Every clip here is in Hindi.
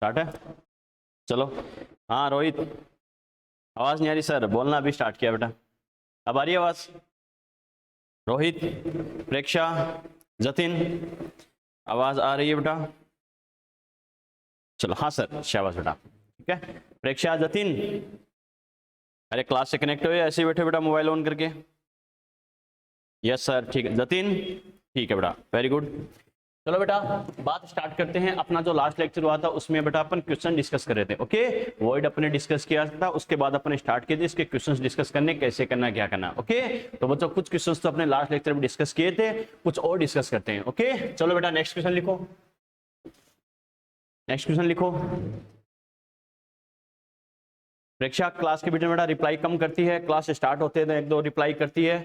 स्टार्ट है, चलो। हाँ रोहित, आवाज़ नहीं आ रही सर, बोलना अभी स्टार्ट किया बेटा। अब आ रही है आवाज़? रोहित, प्रेक्षा, जतिन, आवाज़ आ रही है बेटा? चलो हाँ सर, शाबाश बेटा, ठीक है। प्रेक्षा, जतिन, अरे क्लास से कनेक्ट हुए ऐसे ही बैठे बेटा मोबाइल ऑन करके? यस सर, ठीक है। जतिन, ठीक है बेटा, वेरी गुड। चलो बेटा बात स्टार्ट करते हैं। अपना जो लास्ट लेक्चर हुआ था उसमें बेटा अपन क्वेश्चन डिस्कस कर रहे थे, ओके। वॉइड अपने डिस्कस किया था, उसके बाद अपने स्टार्ट किए थे इसके क्वेश्चंस डिस्कस करने, कैसे करना क्या करना, ओके। तो बच्चों कुछ क्वेश्चंस तो अपने लास्ट लेक्चर में डिस्कस किए थे, कुछ और डिस्कस करते हैं, ओके। चलो बेटा नेक्स्ट क्वेश्चन लिखो, नेक्स्ट क्वेश्चन लिखो। प्रेक्षा, क्लास के बीच में बेटा रिप्लाई कम करती है, क्लास स्टार्ट होते हैं तो एक दो रिप्लाई करती है,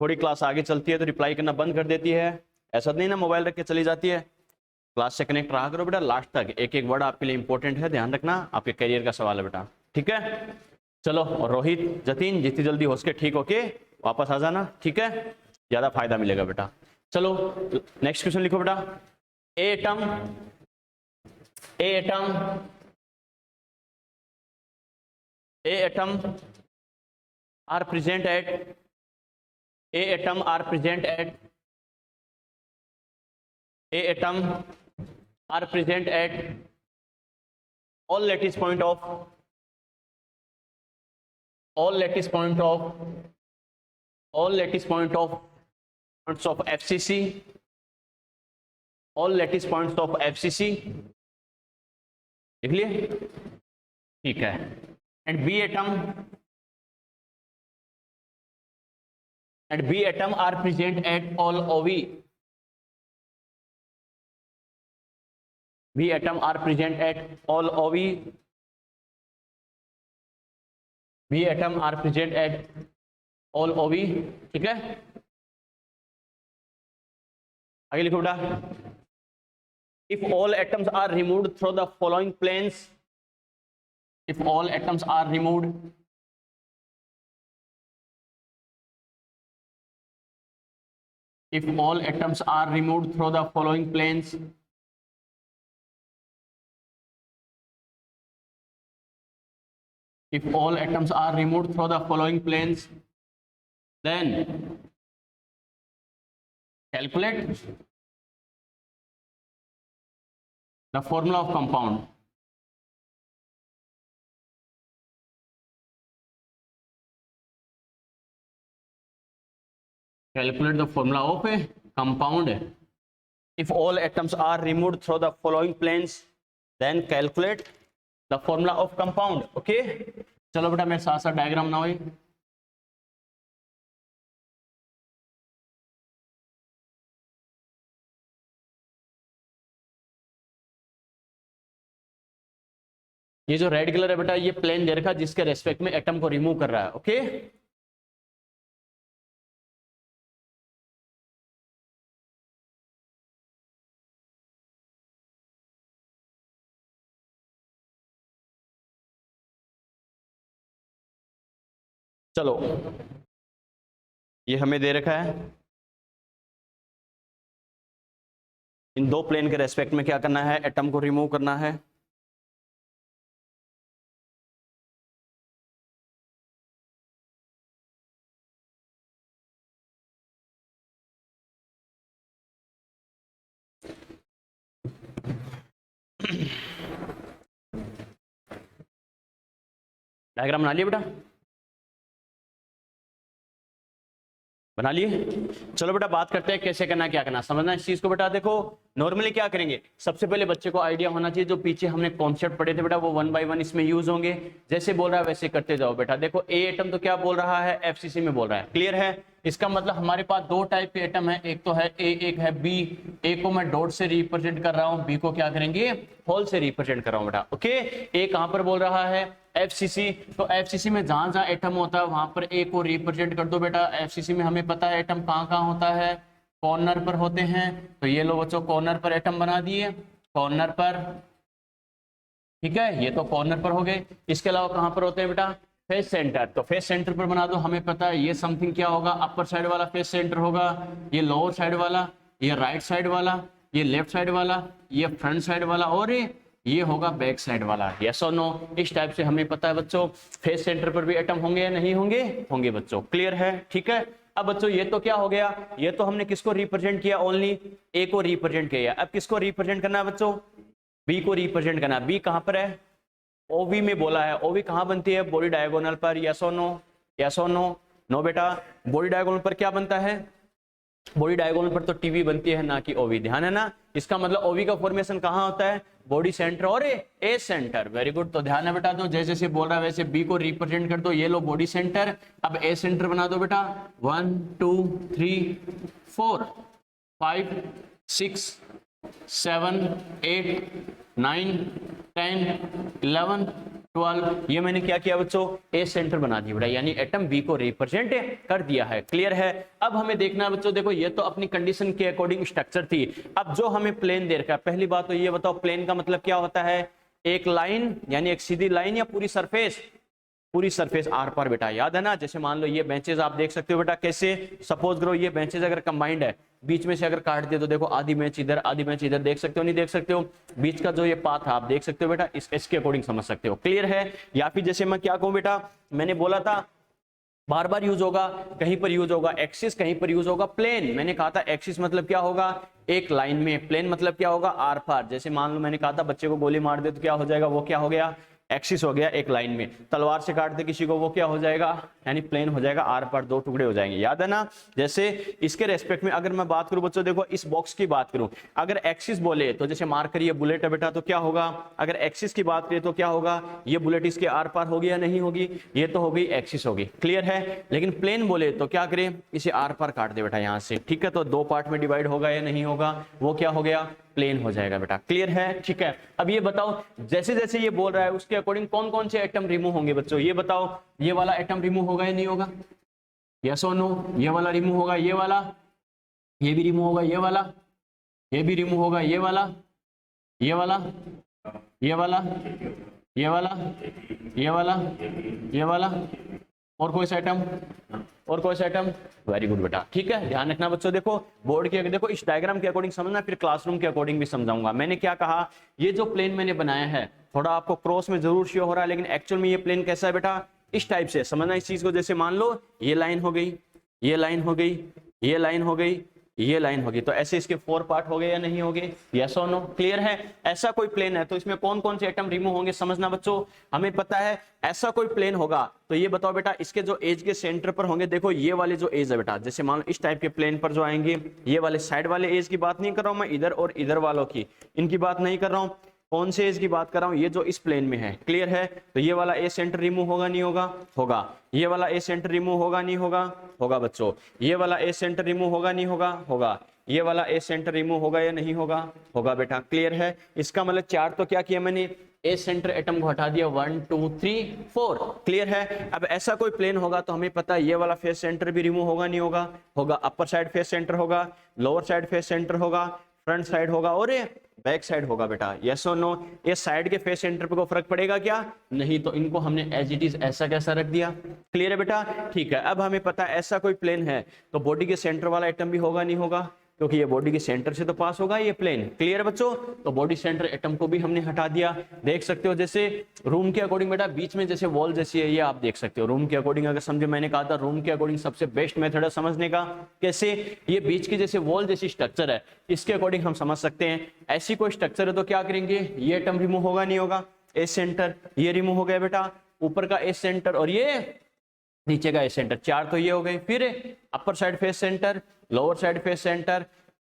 थोड़ी क्लास आगे चलती है तो रिप्लाई करना बंद कर देती है। ऐसा नहीं ना मोबाइल रख के चली जाती है। क्लास से कनेक्ट रहा करो बेटा लास्ट तक, एक एक वर्ड आपके लिए इंपॉर्टेंट है, ध्यान रखना, आपके करियर का सवाल है बेटा, ठीक है। चलो और रोहित, जतिन, जितनी जल्दी हो सके ठीक होके वापस आ जाना, ठीक है, ज्यादा फायदा मिलेगा बेटा। चलो नेक्स्ट क्वेश्चन लिखो बेटा। A atom, a atom, a atom are present at, a atom are present at, A atom are present at all lattice point of, all lattice point of, all lattice point of points of FCC, all lattice points of FCC, देख लिए, ठीक है। And B atom, and B atom are present at all OV, B atom are present at all OV, B atom are present at all OV, ठीक है। आगे लिखो बेटा। If all atoms are removed through the following planes, if all atoms are removed, if all atoms are removed through the following planes, if all atoms are removed through the following planes, then calculate the formula of compound. Calculate the formula of a compound. If all atoms are removed through the following planes, then calculate the formula of compound, okay। चलो बेटा मेरे साथ साथ डायग्राम ना हो। ये जो रेड कलर है बेटा ये प्लेन दे रखा जिसके रेस्पेक्ट में एटम को रिमूव कर रहा है, ओके। चलो ये हमें दे रखा है, इन दो प्लेन के रेस्पेक्ट में क्या करना है, एटम को रिमूव करना है। डायग्राम बना लिया बेटा, बना लिए। चलो बेटा बात करते हैं कैसे करना क्या करना, समझना इस चीज को बेटा। देखो नॉर्मली क्या करेंगे, सबसे पहले बच्चे को आइडिया होना चाहिए, जो पीछे हमने कॉन्सेप्ट पढ़े थे बेटा वो 1 बाय 1 इसमें यूज होंगे। जैसे बोल रहा है वैसे करते जाओ बेटा। देखो ए एटम तो क्या बोल रहा है, एफसीसी में बोल रहा है, क्लियर है। इसका मतलब हमारे पास दो टाइप के एटम है, एक तो है ए, एक है बी। ए को मैं डॉट से रिप्रेजेंट कर रहा हूँ, बी को क्या करेंगे होल से रिप्रेजेंट कर रहा हूँ बेटा, ओके। ए कहां पर बोल रहा है, एफसीसी, तो एफसीसी में जहां जहां एटम होता है वहां पर ए को रिप्रेजेंट कर दो बेटा। एफसीसी में हमें पता है एटम कहां कहां होता है, कॉर्नर पर होते हैं, तो ये लो बच्चों कॉर्नर पर एटम बना दिए, कॉर्नर पर, ठीक है, ये तो कॉर्नर पर हो गए। इसके अलावा कहां पर होते हैं बेटा, फेस सेंटर, तो फेस सेंटर पर बना दो। हमें पता है ये समथिंग क्या होगा, अपर साइड वाला फेस सेंटर होगा, ये लोअर साइड वाला, ये राइट साइड वाला, ये लेफ्ट साइड वाला, ये फ्रंट साइड वाला, और ये होगा बैक साइड वाला, यस और नो। इस टाइप से हमें पता है बच्चों फेस सेंटर पर भी एटम होंगे या नहीं होंगे, होंगे बच्चों, क्लियर है, ठीक है। अब बच्चों ये तो क्या हो गया, ये तो हमने किसको रिप्रेजेंट किया, ओनली ए को रिप्रेजेंट किया। अब किसको रिप्रेजेंट करना है बच्चों, बी को रिप्रेजेंट करना। बी कहां पर है, ओवी में बोला है, ओवी कहां बनती है, बॉडी डायगोनल पर, यस और नो, यस और नो, नो बेटा, बॉडी डायगोनल पर क्या बनता है, बॉडी डायगोनल पर तो टीवी बनती है ना कि ओवी, ध्यान है ना। इसका मतलब ओवी का फॉर्मेशन कहां होता है, बॉडी सेंटर और ए सेंटर, वेरी गुड। तो ध्यान है बेटा, तो जैसे जैसे बोल रहा है वैसे बी को रिप्रेजेंट कर दो, ये लो बॉडी सेंटर, अब ए सेंटर बना दो बेटा, 1 2 3 4 5 6 7 8 9 10 11 12, ये मैंने क्या किया बच्चों, ए सेंटर बना दिया बेटा, यानी एटम बी को रिप्रेजेंट कर दिया है, क्लियर है। अब हमें देखना है बच्चों, देखो ये तो अपनी कंडीशन के अकॉर्डिंग स्ट्रक्चर थी। अब जो हमें प्लेन दे रखा है, पहली बात तो ये बताओ प्लेन का मतलब क्या होता है, एक लाइन यानी एक सीधी लाइन या पूरी सरफेस, पूरी सरफेस आर पार बेटा, याद है ना। जैसे मान लो ये बेंचेस आप देख सकते हो बेटा, कैसे सपोज करो ये बेंचेस अगर कंबाइंड है, बीच में से अगर काट दिया तो देखो आधी बेंच इधर आधी बेंच इधर, देख सकते हो नहीं देख सकते हो, बीच का जो ये पाथ है आप देख सकते हो बेटा, इसके अकॉर्डिंग समझ सकते हो, क्लियर है। या फिर जैसे मैं क्या कहूँ बेटा, मैंने बोला था बार बार यूज होगा, कहीं पर यूज होगा एक्सिस, कहीं पर यूज होगा प्लेन। मैंने कहा था एक्सिस मतलब क्या होगा, एक लाइन में, प्लेन मतलब क्या होगा, आर पार। जैसे मान लो मैंने कहा था बच्चे को गोली मार दे तो क्या हो जाएगा, वो क्या हो गया, एक्सिस हो गया एक लाइन में। तलवार से काट दे किसी को, वो क्या हो जाएगा, यानी प्लेन हो जाएगा, आर पार दो टुकड़े हो जाएंगे, याद है ना। जैसे इसके रेस्पेक्ट में अगर मैं बात करूं बच्चों, देखो इस बॉक्स की बात करूं, अगर एक्सिस बोले तो जैसे मार्कर ये बुलेट है बेटा, तो क्या होगा, अगर एक्सिस की बात करें तो क्या होगा, ये बुलेट इसके आर पार होगी या नहीं होगी, ये तो होगी एक्सिस होगी, क्लियर है। लेकिन प्लेन बोले तो क्या करें, इसे आर पार काट दे बेटा यहाँ से, ठीक है। तो दो पार्ट में डिवाइड होगा या नहीं होगा, वो क्या हो गया, प्लेन हो जाएगा बेटा, क्लियर है, ठीक है। अब ये बताओ जैसे जैसे ये बोल रहा है उसके अकॉर्डिंग कौन कौन से एटम रिमूव होंगे बच्चों, ये बताओ। ये वाला एटम रिमूव होगा या नहीं होगा, यस और नो, ये वाला रिमूव होगा, ये वाला, ये भी रिमूव होगा, ये वाला, ये भी रिमूव होगा, ये वाला, ये वाला, ये वाला, ये वाला, ये वाला, ये वाला, और कोई सा आइटम, और कोई सा आइटम, वेरी गुड बेटा, ठीक है। ध्यान रखना बच्चों, देखो बोर्ड के, देखो इस डायग्राम के अकॉर्डिंग समझना, फिर क्लासरूम के अकॉर्डिंग भी समझाऊंगा। मैंने क्या कहा, ये जो प्लेन मैंने बनाया है थोड़ा आपको क्रॉस में जरूर शो हो रहा है, लेकिन एक्चुअल में ये प्लेन कैसा है बेटा, इस टाइप से समझना इस चीज को। जैसे मान लो ये लाइन हो गई, ये लाइन हो गई, ये लाइन हो गई, ये लाइन होगी, तो ऐसे इसके 4 पार्ट हो गए या नहीं हो गए, यस और नो, क्लियर है। ऐसा कोई प्लेन है तो इसमें कौन कौन से एटम रिमूव होंगे समझना बच्चों, हमें पता है ऐसा कोई प्लेन होगा तो ये बताओ बेटा, इसके जो एज के सेंटर पर होंगे, देखो ये वाले जो एज है बेटा, जैसे मान लो इस टाइप के प्लेन पर जो आएंगे, ये वाले साइड वाले एज की बात नहीं कर रहा हूं मैं, इधर और इधर वालों की, इनकी बात नहीं कर रहा हूं, कौन से एज की बात कर रहा हूं, ये जो इस प्लेन में है, क्लियर है। तो ये वाला ए सेंटर रिमूव होगा नहीं होगा, होगा। ये वाला ए सेंटर रिमूव होगा नहीं होगा, होगा बच्चों। ये वाला ए सेंटर रिमूव होगा नहीं होगा, होगा। ये वाला ए सेंटर रिमूव होगा या नहीं होगा, होगा बेटा, क्लियर है। इसका मतलब 4 तो क्या किया मैंने, ए सेंटर एटम को हटा दिया, 1 2 3 4, क्लियर है। अब ऐसा कोई प्लेन होगा तो हमें पता है ये वाला फेस सेंटर भी रिमूव होगा नहीं होगा, होगा। अपर साइड फेस सेंटर होगा, लोअर साइड फेस सेंटर होगा, फ्रंट साइड होगा और बैक साइड होगा बेटा, यस और नो। ये साइड के फेस सेंटर पे को फर्क पड़ेगा क्या, नहीं, तो इनको हमने एज इट इज ऐसा कैसा रख दिया, क्लियर है बेटा, ठीक है। अब हमें पता है ऐसा कोई प्लेन है तो बॉडी के सेंटर वाला एटम भी होगा नहीं होगा, क्योंकि ये बॉडी के सेंटर से तो पास होगा ये प्लेन, क्लियर है बच्चों। तो बॉडी सेंटर एटम को भी हमने हटा दिया, देख सकते हो। जैसे रूम के अकॉर्डिंग बेटा बीच में जैसे वॉल जैसी है, ये आप देख सकते हो रूम के अकॉर्डिंग। अगर समझे, मैंने कहा था रूम के अकॉर्डिंग सबसे बेस्ट मेथड है समझने का, कैसे, ये बीच की जैसे वॉल जैसी स्ट्रक्चर है, इसके अकॉर्डिंग हम समझ सकते हैं। ऐसी कोई स्ट्रक्चर है तो क्या करेंगे, ये एटम रिमूव होगा नहीं होगा, ए सेंटर, ये रिमूव हो गया बेटा, ऊपर का ए सेंटर और ये नीचे का ए सेंटर, 4 तो ये हो गए। फिर upper side face centre, lower side face centre,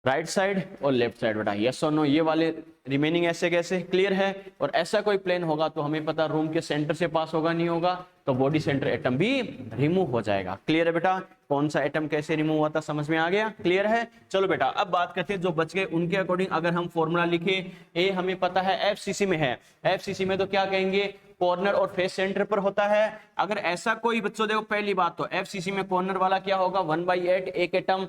right side और लेफ्ट साइड बेटा, यस और नो, ये वाले रिमेनिंग ऐसे कैसे, क्लियर है। और ऐसा कोई प्लेन होगा तो हमें पता रूम के सेंटर से पास होगा नहीं होगा, तो बॉडी सेंटर एटम भी रिमूव हो जाएगा, क्लियर है बेटा। कौन सा एटम कैसे रिमूव होता समझ में आ गया, क्लियर है। चलो बेटा अब बात करते हैं जो बच गए उनके अकॉर्डिंग। अगर हम फॉर्मूला लिखे, ए हमें पता है एफसीसी में है, एफसीसी में तो क्या कहेंगे, कॉर्नर और फेस सेंटर पर होता है। अगर ऐसा कोई बच्चों, देखो पहली बात तो एफसीसी में कॉर्नर वाला क्या होगा, 1/8, एक एटम,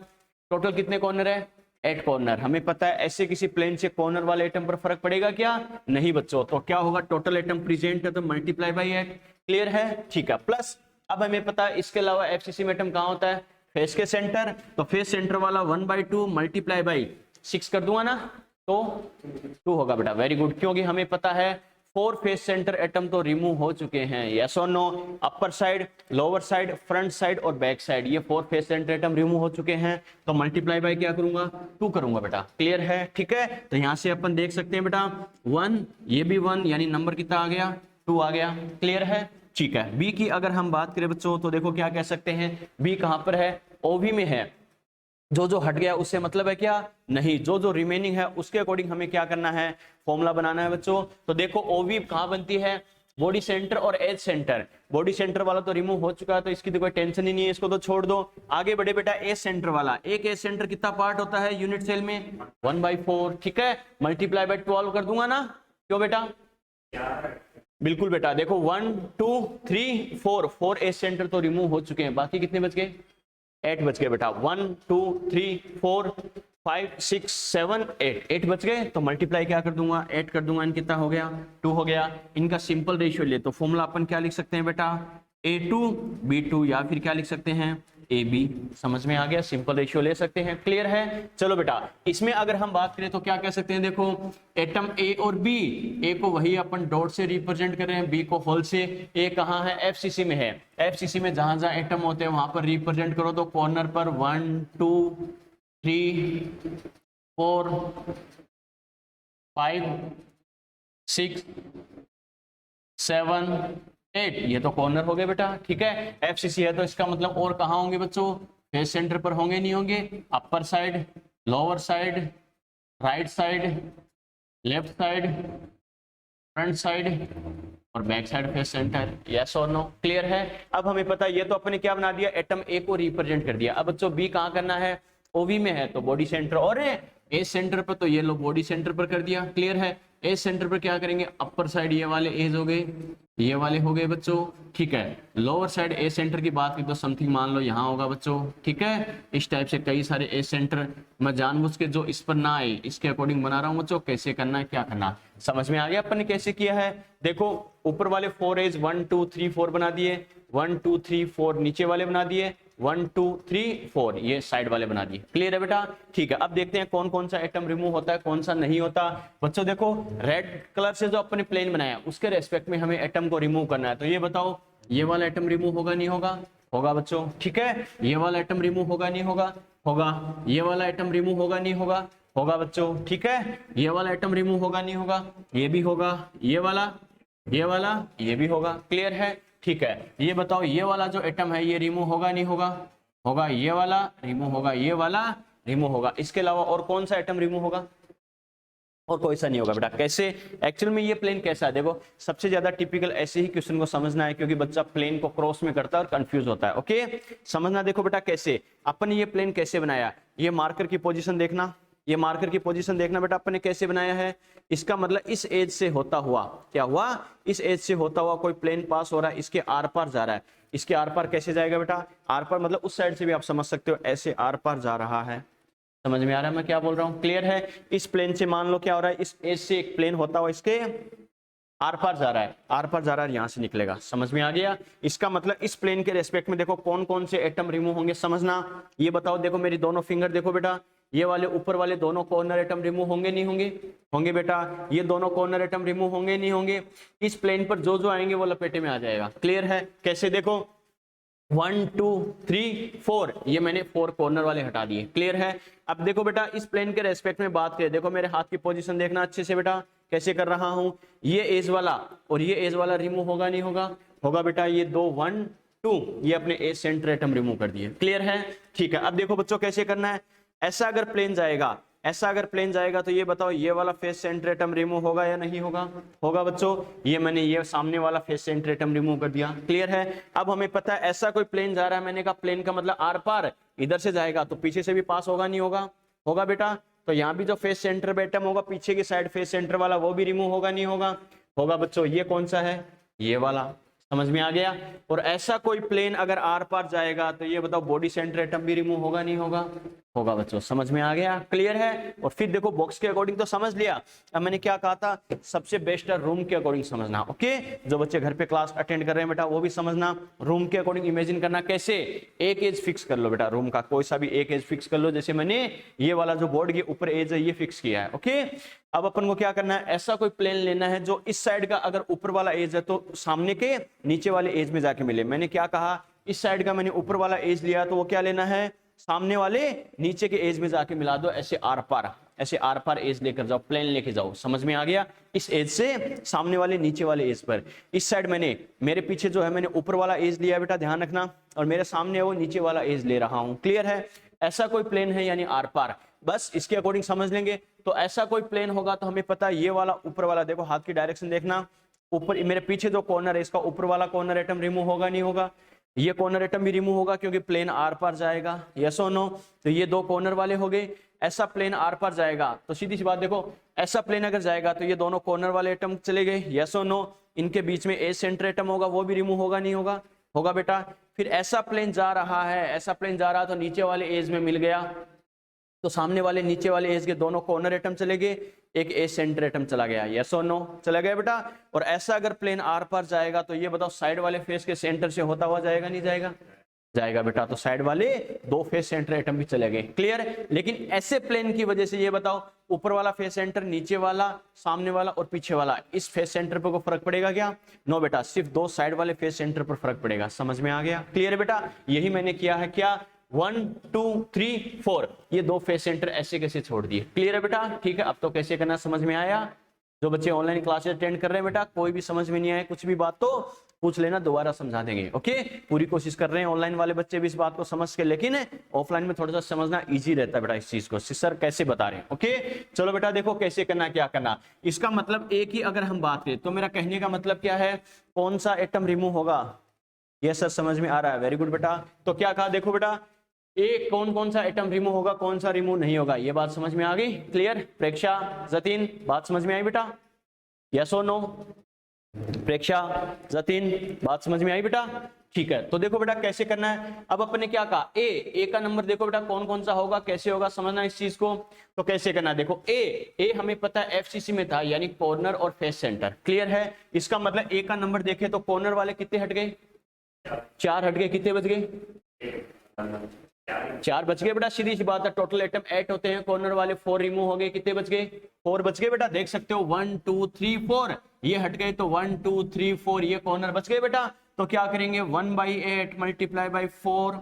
टोटल कितने कॉर्नर है, 8 कॉर्नर। हमें पता है ऐसे किसी प्लेन से कॉर्नर वाले एटम पर फर्क पड़ेगा क्या, नहीं बच्चों। तो क्या होगा, टोटल एटम प्रेजेंट है तो मल्टीप्लाई बाई 8, क्लियर है, ठीक है। प्लस अब हमें पता है इसके अलावा एफसीसी में एटम कहाँ होता है, फेस के सेंटर, तो फेस सेंटर वाला 1/2 मल्टीप्लाई बाई 6 कर दूंगा ना, तो 2 होगा बेटा, वेरी गुड, क्योंकि हमें पता है 4 फेस सेंटर एटम तो रिमूव हो चुके हैं, यस और no. Upper side, lower side, front side और बैक साइड, ये 4 फेस सेंटर एटम रिमूव हो चुके हैं, तो मल्टीप्लाई बाय क्या करूंगा, 2 करूंगा बेटा, क्लियर है, ठीक है। तो यहां से अपन देख सकते हैं बेटा 1, ये भी 1, यानी नंबर कितना आ गया, 2 आ गया, क्लियर है, ठीक है। बी की अगर हम बात करें बच्चों तो देखो क्या कह सकते हैं, बी कहां पर है, ओवी में है, जो जो हट गया उससे मतलब है क्या, नहीं, जो जो रिमेनिंग है उसके अकॉर्डिंग हमें क्या करना है, फॉर्मूला बनाना है बच्चों। तो देखो ओवी कहां बनती है, बॉडी सेंटर और एज सेंटर, बॉडी सेंटर वाला तो रिमूव हो चुका है तो इसकी तो कोई टेंशन ही नहीं है, इसको तो छोड़ दो। आगे बढ़े बेटा एज सेंटर वाला, एक एज सेंटर कितना पार्ट होता है यूनिट सेल में, 1/4, ठीक है, मल्टीप्लाई बाय 12 कर दूंगा ना, क्यों बेटा, बिल्कुल बेटा, देखो 1 2 3 4 एज सेंटर तो रिमूव हो चुके हैं, बाकी कितने बच गए, 8 बच गए बेटा, 1 2 3 4 5 6 7 8 बच गए, तो मल्टीप्लाई क्या कर दूंगा, 8 कर दूंगा, इन कितना हो गया, 2 हो गया। इनका सिंपल रेशियो ले तो फॉर्मूला अपन क्या लिख सकते हैं बेटा, A2 B2, या फिर क्या लिख सकते हैं, AB, समझ में आ गया, सिंपल रेशियो ले सकते हैं, क्लियर है। चलो बेटा इसमें अगर हम बात करें तो क्या कह सकते हैं, देखो एटम A और B, A को वही अपन डॉट से रिप्रेजेंट कर रहे हैं, B को होल से, A कहाँ है, FCC में है, FCC में जहां जहां एटम होते हैं वहां पर रिप्रेजेंट करो, तो कॉर्नर पर 1 2 3 4 5 6 7 8, ये तो कॉर्नर हो गए बेटा, ठीक है। FCC है तो इसका मतलब और कहाँ होंगे बच्चों, फेस सेंटर पर होंगे, नहीं होंगे, upper side, lower side, right side, left side, front side और back side face centre, yes और नो, क्लियर है। अब हमें पता है ये तो अपने क्या बना दिया, एटम ए को रिप्रेजेंट कर दिया। अब बच्चों बी कहाँ करना है, ओवी में है तो बॉडी सेंटर, और ए सेंटर पर तो ये लो बॉडी सेंटर पर कर दिया, क्लियर है। ए सेंटर पर क्या करेंगे, अपर साइड ये वाले एज हो गए, ये वाले हो गए बच्चों, ठीक है। लोअर साइड ए सेंटर की बात की तो समथिंग मान लो यहाँ होगा बच्चों, ठीक है। इस टाइप से कई सारे ए सेंटर, मैं जानबूझ के जो इस पर ना आए इसके अकॉर्डिंग बना रहा हूँ बच्चों, कैसे करना है, क्या करना, समझ में आ गया अपन ने कैसे किया है। देखो ऊपर वाले 4 एज 1 2 3 4 बना दिए, 1 2 3 4 नीचे वाले बना दिए, 1 2 3 4 ये साइड वाले बना दिए, क्लियर है बेटा, ठीक है। अब देखते हैं कौन कौन सा एटम रिमूव होता है, कौन सा नहीं होता। बच्चों देखो रेड कलर से जो अपने प्लेन बनाया उसके रेस्पेक्ट में हमें एटम को रिमूव करना है, तो ये बताओ ये वाला एटम रिमूव होगा नहीं होगा, होगा बच्चों, ठीक है। ये वाला एटम रिमूव होगा नहीं होगा, होगा। ये वाला एटम रिमूव होगा नहीं होगा, होगा बच्चों, ठीक है। ये वाला एटम रिमूव होगा नहीं होगा, ये भी होगा, ये वाला, ये वाला, ये भी होगा, क्लियर है, ठीक है। ये बताओ ये वाला जो एटम है ये रिमूव होगा नहीं होगा, होगा। ये वाला रिमूव होगा, ये वाला रिमूव होगा, इसके अलावा और कौन सा एटम रिमूव होगा, और कोई सा नहीं होगा बेटा। कैसे, एक्चुअल में ये प्लेन कैसा है, देखो सबसे ज्यादा टिपिकल ऐसे ही क्वेश्चन को समझना है, क्योंकि बच्चा प्लेन को क्रॉस में करता है और कंफ्यूज होता है, ओके समझना। देखो बेटा कैसे अपन ये प्लेन कैसे बनाया, ये मार्कर की पोजीशन देखना, ये मार्कर की पोजीशन देखना बेटा, अपन ने कैसे बनाया है। इसका मतलब इस एज से होता हुआ, क्या हुआ, इस एज से होता हुआ कोई प्लेन पास हो रहा है, इसके आर पार जा रहा है। इसके आर पार कैसे जाएगा बेटा, आर पार मतलब उस साइड से भी आप समझ सकते हो, ऐसे आर पार जा रहा है, समझ में आ रहा है मैं क्या बोल रहा हूँ, क्लियर है। इस प्लेन से मान लो क्या हो रहा है, इस एज से एक प्लेन होता हुआ इसके आर पार जा रहा है, आर पार जा रहा है, यहाँ से निकलेगा, समझ में आ गया। इसका मतलब इस प्लेन के रेस्पेक्ट में देखो कौन कौन से एटम रिमूव होंगे, समझना। ये बताओ, देखो मेरी दोनों फिंगर देखो बेटा, ये वाले ऊपर वाले दोनों कॉर्नर एटम रिमूव होंगे नहीं होंगे, होंगे बेटा। ये दोनों कॉर्नर एटम रिमूव होंगे नहीं होंगे। इस प्लेन पर जो जो आएंगे वो लपेटे में आ जाएगा, क्लियर है। कैसे, देखो 1 2 3 4 ये मैंने 4 कॉर्नर वाले हटा दिए, क्लियर है। अब देखो बेटा इस प्लेन के रेस्पेक्ट में बात करें, देखो मेरे हाथ की पोजीशन देखना अच्छे से बेटा, कैसे कर रहा हूं। ये एज वाला और ये एज वाला रिमूव होगा नहीं होगा, होगा बेटा। ये दो 1 2 ये अपने एज सेंटर एटम रिमूव कर दिए, क्लियर है, ठीक है। अब देखो बच्चों कैसे करना है, ऐसा अगर प्लेन जाएगा, ऐसा अगर प्लेन जाएगा तो ये बताओ ये वाला फेस सेंटर एटम रिमूव होगा या नहीं होगा, होगा बच्चों। ये मैंने ये सामने वाला फेस सेंटर एटम रिमूव कर दिया, क्लियर है। अब हमें पता है ऐसा कोई प्लेन जा रहा है, मैंने कहा प्लेन का मतलब आर पार इधर से जाएगा तो पीछे से भी पास होगा नहीं होगा, होगा बेटा। तो यहाँ भी जो फेस सेंटर एटम होगा पीछे की साइड फेस सेंटर वाला वो भी रिमूव होगा नहीं होगा, होगा बच्चों। ये कौन सा है, ये वाला, समझ में आ गया। और ऐसा कोई प्लेन अगर आर पार जाएगा तो ये बताओ बॉडी सेंटर एटम भी रिमूव होगा नहीं होगा? होगा बच्चों, समझ में आ गया, क्लियर है। और फिर देखो बॉक्स के अकॉर्डिंग तो समझ लिया, अब मैंने क्या कहा था, सबसे बेस्ट है रूम के अकॉर्डिंग समझना। ओके, जो बच्चे घर पे क्लास अटेंड कर रहे हैं बेटा वो भी समझना, रूम के अकॉर्डिंग इमेजिन करना। कैसे? एक एज फिक्स कर लो बेटा, रूम का कोई सा भी एक एज फिक्स कर लो। जैसे मैंने ये वाला जो बोर्ड के ऊपर एज है ये फिक्स किया है। ओके, अब अपन को क्या करना है, ऐसा कोई प्लेन लेना है जो इस साइड का अगर ऊपर वाला एज है तो सामने के नीचे वाले एज में जाके मिले। मैंने क्या कहा, इस साइड का मैंने ऊपर वाला एज लिया तो वो क्या लेना है, सामने वाले नीचे के एज में जाके मिला दो। ऐसे आर पार, ऐसे आर पार एज लेकर जाओ, प्लेन लेके जाओ, समझ में आ गया। इस एज से सामने वाले नीचे वाले एज पर, इस साइड मैंने, मेरे पीछे जो है मैंने ऊपर वाला एज लिया बेटा, ध्यान रखना, और मेरे सामने वो नीचे वाला एज ले रहा हूं। क्लियर है? ऐसा कोई प्लेन है यानी आर पार, बस इसके अकॉर्डिंग समझ लेंगे। तो ऐसा कोई प्लेन होगा तो हमें पता है ये वाला ऊपर वाला, देखो हाथ की डायरेक्शन देखना, ऊपर मेरे पीछे जो कॉर्नर है इसका ऊपर वाला कॉर्नर एटम रिमूव होगा नहीं होगा? ये कॉर्नर एटम भी रिमूव होगा क्योंकि प्लेन आर पार जाएगा, यस और नो। तो ये दो कॉर्नर वाले हो गए। ऐसा प्लेन आर पार जाएगा तो सीधी सी बात देखो, ऐसा प्लेन अगर जाएगा तो ये दोनों कॉर्नर वाले एटम चले गए, यस और नो। इनके बीच में एज सेंटर एटम होगा, वो भी रिमूव होगा नहीं होगा? होगा बेटा। फिर ऐसा प्लेन जा रहा है, ऐसा प्लेन जा रहा तो नीचे वाले एज में मिल गया, तो सामने वाले नीचे वाले एज के दोनों कॉर्नर एटम चले गए, एक एज सेंटर एटम चला गया, यस और नो? चला गया बेटा। और ऐसा अगर प्लेन आर पार जाएगा तो ये बताओ साइड वाले फेस के सेंटर से होता हुआ जाएगा नहीं जाएगा? जाएगा बेटा। तो साइड वाले दो फेस सेंटर एटम भी चले गए, क्लियर। लेकिन ऐसे प्लेन की वजह से ये बताओ ऊपर वाला फेस सेंटर, नीचे वाला, सामने वाला और पीछे वाला, इस फेस सेंटर पर कोई फर्क पड़ेगा क्या? नो बेटा, सिर्फ दो साइड वाले फेस सेंटर पर फर्क पड़ेगा। समझ में आ गया, क्लियर है बेटा। यही मैंने किया है, क्या 1 2 3 4 ये दो फेस सेंटर ऐसे कैसे छोड़ दिए, क्लियर है बेटा। ठीक है, अब तो कैसे करना समझ में आया। जो बच्चे ऑनलाइन क्लासेस अटेंड कर रहे हैं बेटा, कोई भी समझ में नहीं आए कुछ भी बात तो पूछ लेना, दोबारा समझा देंगे। ओके, पूरी कोशिश कर रहे हैं ऑनलाइन वाले बच्चे भी इस बात को समझ के, लेकिन ऑफलाइन में थोड़ा सा समझना इजी रहता है बेटा इस चीज को, सर कैसे बता रहे हैं। ओके, चलो बेटा देखो कैसे करना, क्या करना। इसका मतलब एक ही अगर हम बात करें तो मेरा कहने का मतलब क्या है, कौन सा एटम रिमूव होगा, ये सर समझ में आ रहा है, वेरी गुड बेटा। तो क्या कहा, देखो बेटा एक कौन कौन सा एटम रिमूव होगा, कौन सा रिमूव नहीं होगा, ये बात समझ में आ गई, क्लियर। प्रेक्षा, जतीन, बात समझ में आई बेटा, यस और नो? प्रेक्षा, जतीन, बात समझ में आई बेटा? ठीक है, तो देखो बेटा कैसे करना है। अब अपन ने क्या कहा, ए का नंबर देखो बेटा कौन कौन सा होगा, कैसे होगा, समझना इस चीज को। तो कैसे करना, देखो ए हमें पता है एफसीसी में था, यानी कॉर्नर और फेस सेंटर, क्लियर है। इसका मतलब ए का नंबर देखे तो कॉर्नर वाले कितने हट गए, 4 हट गए, कितने बच गए, 4 बच गए बेटा, सीधी सी बात है। टोटल एटम 8 होते हैं, कॉर्नर वाले 4 रिमूव हो गए, कितने बच गए, 4 बच गए बेटा। देख सकते हो 1 2 3 4 ये हट गए, तो 1 2 3 4 ये कॉर्नर बच गए बेटा। तो क्या करेंगे, 1/8 मल्टीप्लाई बाई 4,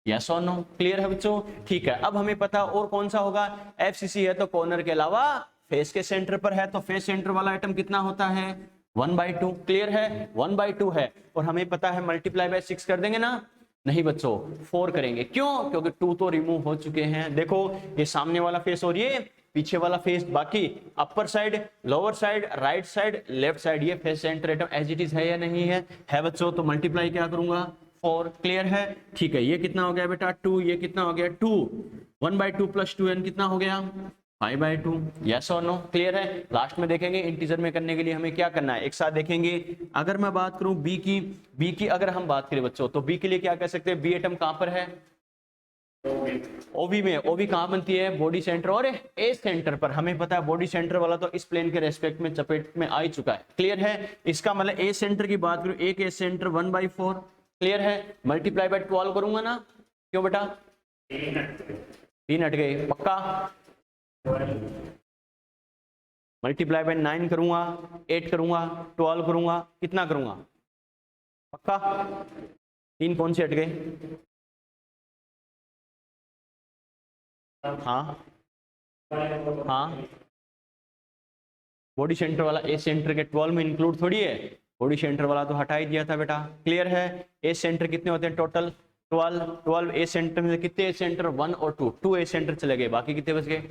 यस और नो, क्लियर है बच्चों। ठीक है, अब हमें पता और कौन सा होगा, एफसीसी है तो कॉर्नर के अलावा फेस के सेंटर पर है, तो फेस सेंटर वाला एटम कितना होता है, 1/2, क्लियर है, 1/2 है। और हमें पता है मल्टीप्लाई बाई 6 कर देंगे ना, नहीं बच्चों 4 करेंगे, क्यों, क्योंकि 2 तो रिमूव हो चुके हैं। देखो ये सामने वाला फेस और ये पीछे वाला फेस, बाकी upper side, lower side, right side, left side, ये face centre atom as it is है या नहीं है बच्चों। तो मल्टीप्लाई क्या करूंगा, 4, क्लियर है। ठीक है, ये कितना हो गया बेटा 2, ये कितना हो गया 2, 1/2 प्लस 2n कितना हो गया 5/2, यस और नो, क्लियर है। लास्ट में देखेंगे इंटीजर में करने के लिए हमें क्या करना है, एक साथ देखेंगे। अगर मैं बात करूं बी की अगर हम बात करें बच्चों, तो बी के लिए क्या कह सकते हैं, बी एटम कहां पर है, ओबी में। ओबी कहां बनती है, बॉडी सेंटर और ए सेंटर पर। हमें पता है बॉडी सेंटर वाला तो इस प्लेन के रेस्पेक्ट में चपेट में आ ही चुका है, क्लियर है। इसका मतलब ए सेंटर की बात करूं, एक ए सेंटर 1/4, क्लियर है। मल्टीप्लाई बाय 12 करूंगा ना, क्यों बेटा 3 हट गए, पक्का। मल्टीप्लाई बाय 9 करूंगा, 8 करूंगा, 12 करूंगा, कितना करूंगा, पक्का। 3 कौन से हट गए, हाँ हाँ, बॉडी सेंटर वाला ए सेंटर के 12 में इंक्लूड थोड़ी है, बॉडी सेंटर वाला तो हटा ही दिया था बेटा, क्लियर है। ए सेंटर कितने होते हैं टोटल, 12 ए सेंटर में कितने ए सेंटर, 1 और 2 ए सेंटर चले गए, बाकी कितने बच गए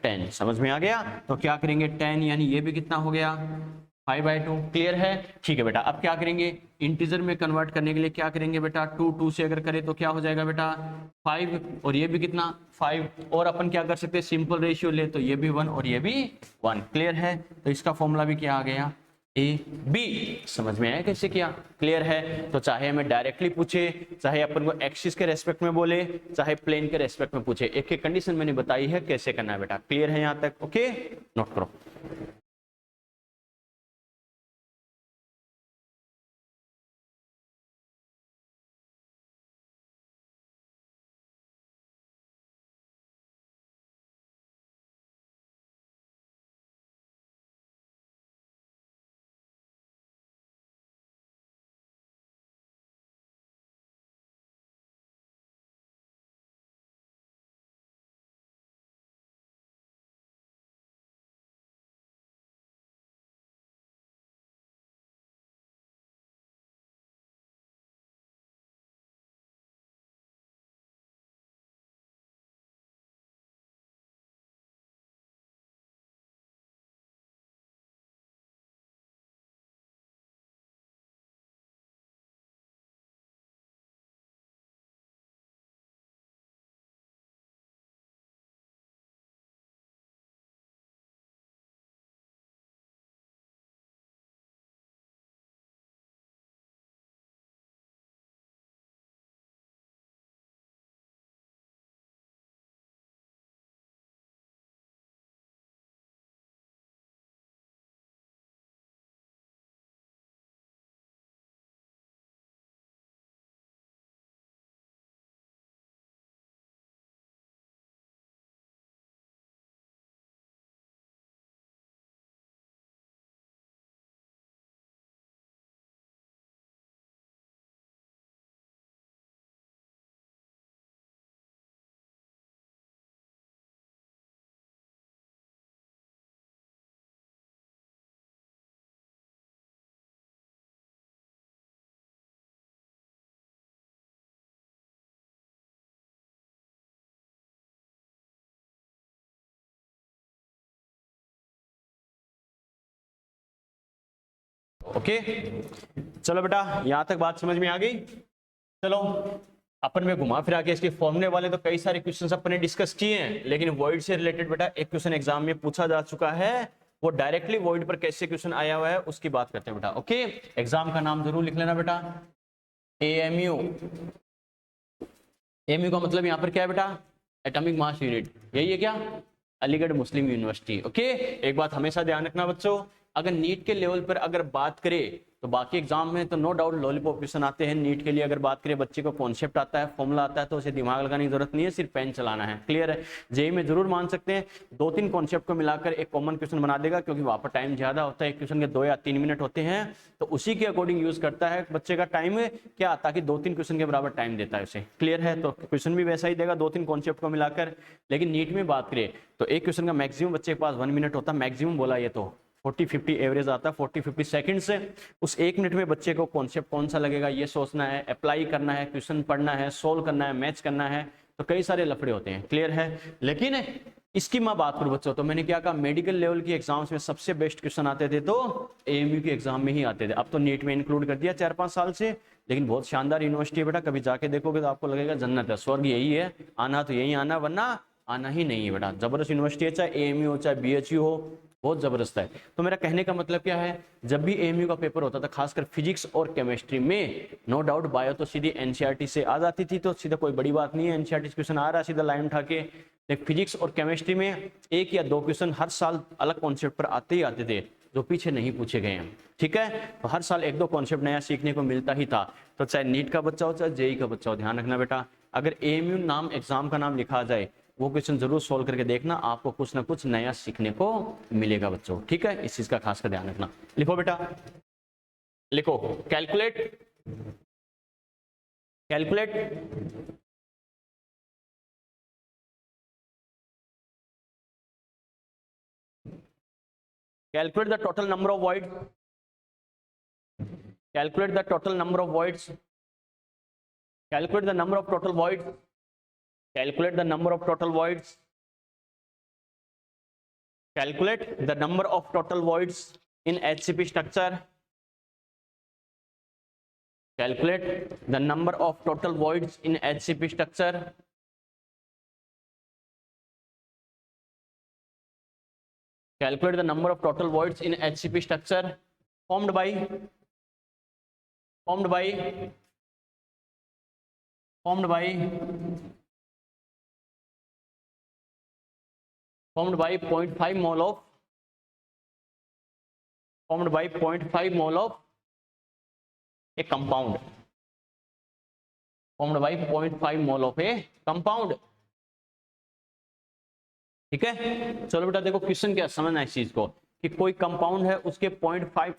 10, समझ में आ गया। तो क्या करेंगे 10, यानी ये भी कितना हो गया 5/2, क्लियर है। ठीक है बेटा, अब क्या करेंगे, इंटीजर में कन्वर्ट करने के लिए क्या करेंगे बेटा, 2 से अगर करें तो क्या हो जाएगा बेटा 5, और ये भी कितना 5, और अपन क्या कर सकते हैं, सिंपल रेशियो ले तो ये भी 1 और ये भी 1, क्लियर है। तो इसका फॉर्मूला भी क्या आ गया ए बी। समझ में आया कैसे किया? क्लियर है? तो चाहे हमें डायरेक्टली पूछे, चाहे अपन को एक्सिस के रेस्पेक्ट में बोले, चाहे प्लेन के रेस्पेक्ट में पूछे, एक एक कंडीशन मैंने बताई है कैसे करना है बेटा। क्लियर है यहां तक? ओके, नोट करो। ओके, चलो बेटा यहां तक बात समझ में आ गई। चलो अपन में घुमा फिरा के इसके फॉर्मूले वाले तो कई सारे क्वेश्चंस अपन ने डिस्कस किए हैं, लेकिन वॉइड से रिलेटेड बेटा एक क्वेश्चन एग्जाम में पूछा जा चुका है, वो डायरेक्टली वॉइड पर कैसे क्वेश्चन आया हुआ है उसकी बात करते हैं बेटा। ओके, एग्जाम का नाम जरूर लिख लेना बेटा, एएमयू। एएमयू का मतलब यहां पर क्या है बेटा? एटॉमिक मास यूनिट, यही है क्या? अलीगढ़ मुस्लिम यूनिवर्सिटी। ओके, एक बात हमेशा ध्यान रखना बच्चों, अगर नीट के लेवल पर अगर बात करें तो बाकी एग्जाम में तो नो डाउट लॉलीपॉप क्वेश्चन आते हैं। नीट के लिए अगर बात करें, बच्चे को कॉन्सेप्ट आता है, फॉर्मूला आता है, तो उसे दिमाग लगाने की जरूरत नहीं है, सिर्फ पेन चलाना है। क्लियर है? जेई में जरूर मान सकते हैं, 2-3 कॉन्सेप्ट को मिलाकर एक कॉमन क्वेश्चन बना देगा, क्योंकि वहां पर टाइम ज्यादा होता है, एक क्वेश्चन के 2 या 3 मिनट होते हैं, तो उसी के अकॉर्डिंग यूज करता है बच्चे का टाइम क्या, ताकि 2-3 क्वेश्चन के बराबर टाइम देता है उसे। क्लियर है? तो क्वेश्चन भी वैसा ही देगा, 2-3 कॉन्सेप्ट को मिलाकर। लेकिन नीट में बात करें तो एक क्वेश्चन का मैक्सिमम बच्चे के पास 1 मिनट होता है, मैक्सिमम बोला ये तो 40-50 एवरेज आता है, 40-50 सेकंड से। उस 1 मिनट में बच्चे को कॉन्सेप्ट कौन सा लगेगा ये सोचना है, अप्लाई करना है, क्वेश्चन पढ़ना है, सोल्व करना है, मैच करना है, तो कई सारे लफड़े होते हैं। क्लियर है? लेकिन इसकी मैं बात करूं बच्चों, तो मैंने क्या कहा, मेडिकल लेवल की एग्जाम्स में सबसे बेस्ट क्वेश्चन आते थे तो एएमयू के एग्जाम में ही आते थे। अब तो नीट में इंक्लूड कर दिया 4-5 साल से, लेकिन बहुत शानदार यूनिवर्सिटी है बेटा, कभी जाके देखोगे तो आपको लगेगा जन्नत है, स्वर्ग यही है, आना तो यही आना, वरना आना ही नहीं है बेटा। जबरदस्त यूनिवर्सिटी है, चाहे एएमयू हो चाहे बीएचयू हो, बहुत जबरदस्त है। तो मेरा कहने का मतलब क्या है, जब भी एएमयू का पेपर होता था, खासकर फिजिक्स और केमिस्ट्री में, नो डाउट बायो तो सीधी एनसीईआरटी से आ जाती थी, तो सीधा कोई बड़ी बात नहीं है, एनसीईआरटी क्वेश्चन आ रहा है सीधा लाइन उठा के। लेकिन फिजिक्स और केमिस्ट्री में 1 या 2 क्वेश्चन हर साल अलग कॉन्सेप्ट पर आते ही आते थे, जो पीछे नहीं पूछे गए हैं। ठीक है? तो हर साल 1-2 कॉन्सेप्ट नया सीखने को मिलता ही था। तो चाहे नीट का बच्चा हो चाहे जेई का बच्चा हो, ध्यान रखना बेटा, अगर एएमयू नाम एग्जाम का नाम लिखा जाए, वो क्वेश्चन जरूर सोल्व करके देखना, आपको कुछ ना कुछ नया सीखने को मिलेगा बच्चों। ठीक है? इस चीज का खास कर ध्यान रखना। लिखो बेटा, लिखो, calculate, calculate calculate the total number of voids, calculate the total number of voids, calculate the number of total voids, calculate the number of total voids, calculate the number of total voids in HCP structure, calculate the number of total voids in HCP structure, calculate the number of total voids in HCP structure, formed by formed by formed by formed by 0.5 mole of formed by 0.5 mole of a compound formed by 0.5 mole of a compound। ठीक है, चलो बेटा देखो क्वेश्चन क्या समझना है इस चीज को कि कोई कंपाउंड है उसके 0.5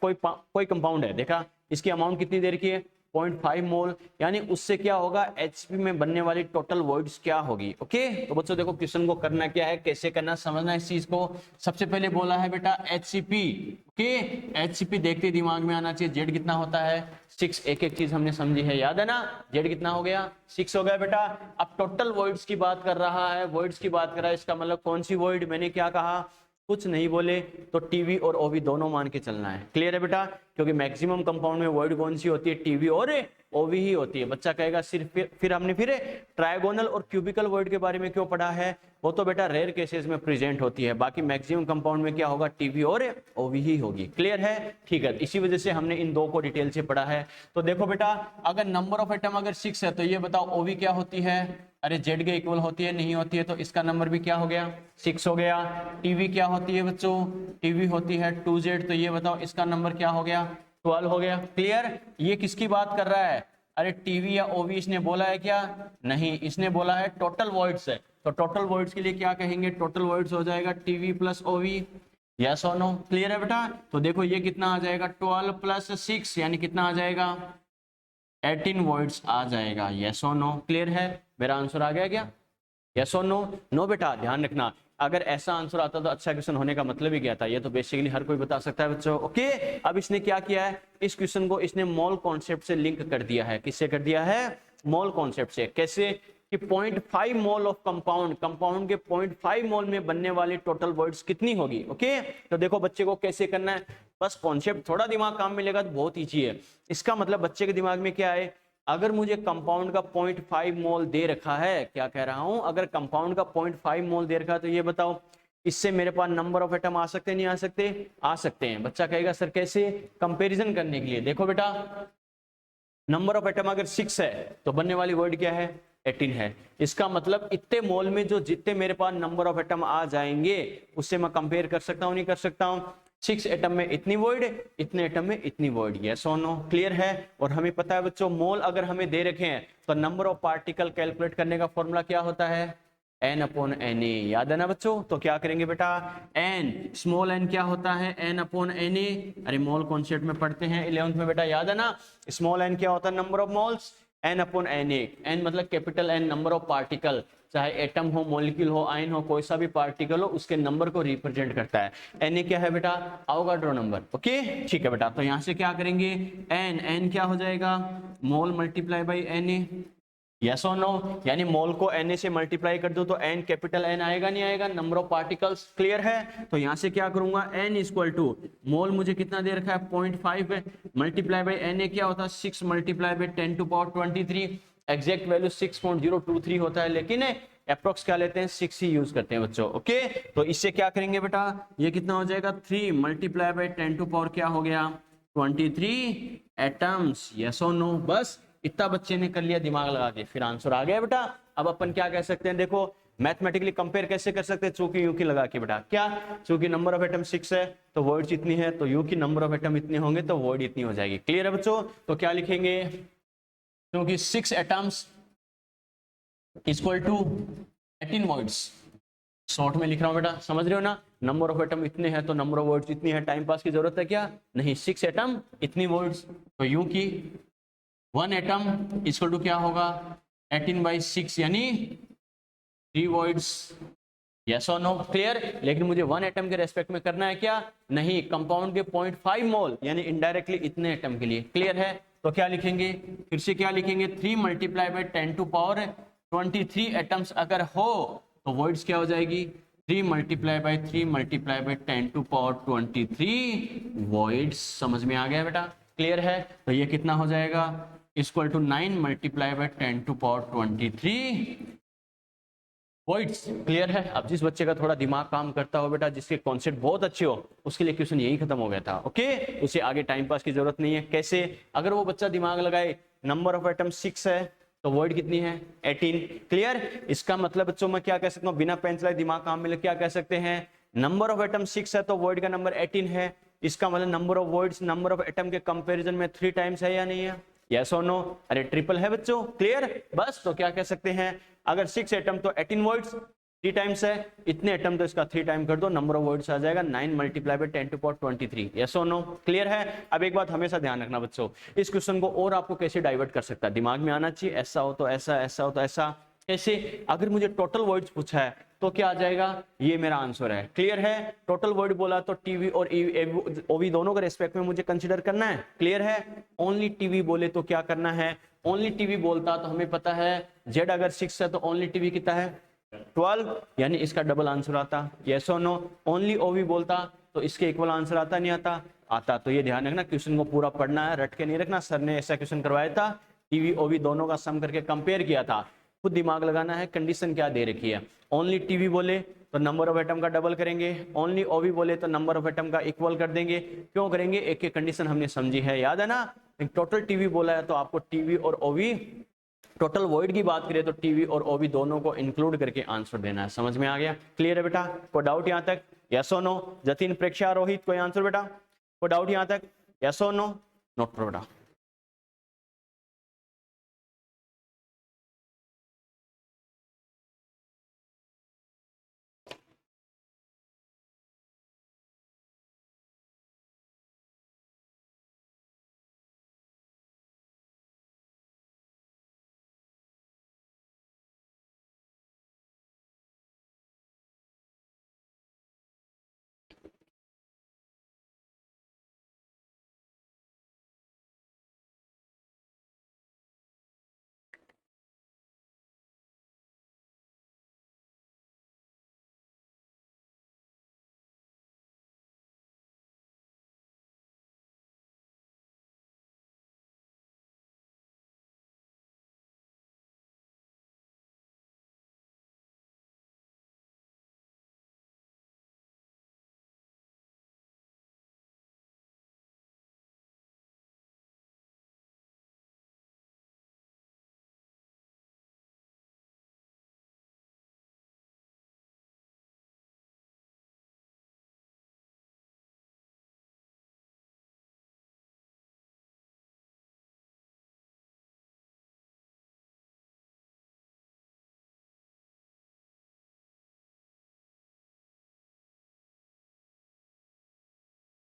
कोई कंपाउंड है, देखा इसकी अमाउंट कितनी देर की है 0.5 मोल, यानी उससे क्या होगा एचपी में बनने वाली टोटल वॉइड्स क्या होगी। ओके, तो बच्चों देखो क्वेश्चन को करना क्या है, कैसे करना समझना है इस चीज को। सबसे पहले बोला है बेटा एचसीपी। ओके, एचसीपी देखते दिमाग में आना चाहिए, जेड कितना होता है 6, एक एक चीज हमने समझी है, याद है ना, जेड कितना हो गया 6 हो गया बेटा। अब टोटल वॉइड्स की बात कर रहा है, वॉइड्स की बात कर रहा है, इसका मतलब कौन सी वॉइड, मैंने क्या कहा कुछ नहीं बोले तो टीवी और ओवी दोनों मान के चलना है। क्लियर है बेटा, क्योंकि मैक्सिमम कंपाउंड में वर्ड कौन सी होती है टीवी और ओवी ही होती है। बच्चा कहेगा सिर्फ फिर हमने ट्रायगोनल और क्यूबिकल वर्ड के बारे में क्यों पढ़ा है, वो तो बेटा रेयर केसेस में प्रेजेंट होती है, बाकी मैक्सिमम कंपाउंड में क्या होगा टीवी और ओवी ही होगी। क्लियर है, ठीक है, इसी वजह से हमने इन दो को डिटेल से पढ़ा है। तो देखो बेटा अगर नंबर ऑफ एटम अगर 6 है तो ये बताओ ओवी क्या होती है, अरे जेड के इक्वल होती है नहीं होती है, तो इसका नंबर भी क्या हो गया 6 हो गया। टीवी क्या होती है बच्चों, टीवी होती है 2z, तो ये बताओ इसका नंबर क्या हो गया 12 हो गया। क्लियर, ये किसकी बात कर रहा है, अरे टीवी या ओवी इसने बोला है क्या, नहीं, इसने बोला है टोटल वॉइड्स है, तो टोटल वॉइड्स के लिए क्या कहेंगे, टोटल वॉइड्स हो जाएगा टीवी प्लस ओवी, यस और नो। क्लियर है बेटा, तो देखो ये कितना आ जाएगा 12 प्लस 6 यानी कितना आ जाएगा 18 वॉइड्स आ जाएगा, यस और नो। क्लियर है, मेरा आंसर आ गया क्या, यस और नो। नो बेटा ध्यान रखना, अगर ऐसा आंसर आता तो अच्छा क्वेश्चन होने का मतलब ही क्या था, ये तो बेसिकली हर कोई बता सकता है बच्चों। ओके, अब इसने क्या किया है, इस क्वेश्चन को इसने मोल कॉन्सेप्ट से लिंक कर दिया है, किससे कर दिया है, मोल कॉन्सेप्ट से। कैसे कि 0.5 मोल ऑफ कंपाउंड के 0.5 मोल में बनने वाली टोटल वॉइड्स कितनी होगी। ओके, तो देखो बच्चे को कैसे करना है, बस कॉन्सेप्ट थोड़ा दिमाग काम में लेगा तो बहुत ईजी है। इसका मतलब बच्चे के दिमाग में क्या है, अगर मुझे कंपाउंड का 0.5 मोल दे रखा है, क्या कह रहा हूं, अगर कंपाउंड का 0.5 मोल दे रखा है तो ये बताओ इससे मेरे पास नंबर ऑफ एटम आ सकते हैं नहीं आ सकते, आ सकते हैं। बच्चा कहेगा सर कैसे, कंपैरिजन करने के लिए। देखो बेटा नंबर ऑफ एटम अगर 6 है तो बनने वाली वर्ड क्या है 18 है, इसका मतलब इतने मोल में जो जितने मेरे पास नंबर ऑफ एटम आ जाएंगे उससे मैं कंपेयर कर सकता हूं नहीं कर सकता हूं, 6 एटम में इतनी वॉइड, इतने एटम में इतनी वॉइड, यस और नो। क्लियर है, और हमें पता है बच्चों मोल अगर हमें दे रखे हैं तो नंबर ऑफ पार्टिकल कैलकुलेट करने का फॉर्मूला क्या होता है n/na, याद है ना बच्चों। तो क्या करेंगे बेटा n, स्मॉल n क्या होता है n/na, अरे मोल कॉन्सेप्ट में पढ़ते हैं 11th में बेटा, याद है ना, स्मॉल n क्या होता है number of moles, n/na, n मतलब capital N number of particle, चाहे एटम हो मॉलिक्यूल हो आयन हो कोई सा भी पार्टिकल हो उसके नंबर को रिप्रेजेंट करता है। Na क्या है बेटा अवोगाड्रो नंबर। ओके ठीक है बेटा, तो यहां से क्या करेंगे n क्या हो जाएगा मोल मल्टीप्लाई बाई Na, यस और नो, यानी मोल को Na से मल्टीप्लाई कर दो तो n कैपिटल N आएगा नहीं आएगा, नंबर ऑफ पार्टिकल्स। क्लियर है, तो यहां से क्या करूंगा n इक्वल टू मोल मुझे कितना दे रखा है 0.5 मल्टीप्लाई बाई Na क्या होता है 6 multiply by 10 to power 23, exact value 6.023 होता है, लेकिन अप्रोक्स क्या लेते हैं 6 ही यूज करते हैं बच्चों। ओके, तो इससे क्या करेंगे बेटा ये कितना हो जाएगा 3 मल्टीप्लाई बाई 10 टू पावर क्या हो गया 23 एटम्स, यस और नो। बस इतना बच्चे ने कर लिया दिमाग लगा के, फिर आंसर आ गया बेटा। अब अपन क्या कह सकते हैं, देखो मैथमेटिकली कंपेयर कैसे कर सकते हैं, चूंकि यू की लगा के बेटा, क्या चूंकि नंबर ऑफ एटम 6 है तो वर्ड्स इतनी है, तो यू की नंबर ऑफ एटम इतने होंगे तो वर्ड इतनी हो जाएगी। क्लियर है बच्चों, तो क्या लिखेंगे क्योंकि 6 atoms equal to 18 voids, short में लिख रहा हूं बेटा, समझ रहे हो ना, नंबर ऑफ एटम इतने हैं तो नंबर ऑफ वर्ड्स इतनी है, टाइम पास की जरूरत है क्या नहीं, 6 एटम इतनी वर्ड्स, तो यू की 1 एटम इक्वल टू क्या होगा 18/6 यानी 3 वर्ड्स, यस और नो। क्लियर, लेकिन मुझे 1 एटम के रेस्पेक्ट में करना है क्या नहीं, कंपाउंड के 0.5 मोल यानी इनडायरेक्टली इतने एटम के लिए। क्लियर है, तो क्या लिखेंगे फिर से क्या लिखेंगे 3 multiply by 10 to power 23 atoms अगर हो तो वर्ड्स क्या हो जाएगी 3 multiply by 3 multiply by 10 to power 23 voids, समझ में आ गया बेटा। क्लियर है, तो ये कितना हो जाएगा equal to 9 multiply by 10 to power 23 points clear है। अब जिस बच्चे का थोड़ा दिमाग काम करता हो बेटा, जिसके कॉन्सेप्ट बहुत अच्छे हो, उसके लिए क्वेश्चन यही खत्म हो गया था। ओके, उसे आगे टाइम पास की जरूरत नहीं है। कैसे? अगर वो बच्चा दिमाग लगाए, नंबर ऑफ एटम 6 है तो वॉइड कितनी है? 18। क्लियर? इसका मतलब बच्चों मैं क्या कह सकता हूँ, बिना पेन चलाए दिमाग काम में क्या कह सकते हैं, नंबर ऑफ एटम 6 है तो वॉइड का नंबर 18 है। इसका मतलब number of voids number of atom के कंपैरिजन में 3 टाइम्स है या नहीं है? यस और नो? अरे ट्रिपल है बच्चों। क्लियर? बस तो क्या कह सकते हैं, अगर 6 एटम तो 18 वॉइड्स 3 टाइम्स है, इतने एटम तो इसका 3 टाइम कर दो, नंबर ऑफ वॉइड्स आ जाएगा 9 multiply by 10 to power 23। Yes और नो? क्लियर है? अब एक बात हमेशा ध्यान रखना बच्चों, इस क्वेश्चन को और आपको कैसे डाइवर्ट कर सकता है, दिमाग में आना चाहिए, ऐसा हो तो ऐसा, ऐसा हो तो ऐसा। कैसे? अगर मुझे टोटल वॉइड्स पूछा है तो क्या आ जाएगा, ये मेरा आंसर है। क्लियर है? टोटल वॉइड बोला तो टीवी और ओवी दोनों के रेस्पेक्ट में मुझे कंसीडर करना है। क्लियर है? ओनली टीवी बोले तो क्या करना है, ओनली टीवी बोलता तो हमें पता है जेड अगर 6 है तो ओनली टीवी कितना है 12, यानी इसका डबल आंसर आता। यस और नो? ओनली ओवी बोलता तो इसके इक्वल आंसर आता नहीं आता? आता। तो ये ध्यान रखना, क्वेश्चन को पूरा पढ़ना है, रट के नहीं रखना। सर ने ऐसा क्वेश्चन करवाया था, टीवी ओवी दोनों का सम करके कंपेयर किया था, खुद दिमाग लगाना है, कंडीशन क्या दे रखी है। ओनली टीवी बोले तो नंबर ऑफ एटम का डबल करेंगे, ओनली ओवी बोले तो नंबर ऑफ एटम का इक्वल कर देंगे। क्यों करेंगे? एक एक कंडीशन हमने समझी है, याद है ना। टोटल टीवी बोला है तो आपको टीवी और ओवी, टोटल वॉइड की बात करें तो टीवी और ओवी दोनों को इंक्लूड करके आंसर देना है। समझ में आ गया? क्लियर है बेटा? कोई डाउट यहां तक? यस और नो? जतिन, प्रेक्षा, रोहित, कोई आंसर बेटा? कोई डाउट यहां तक? यस और नो? नोट करो बेटा।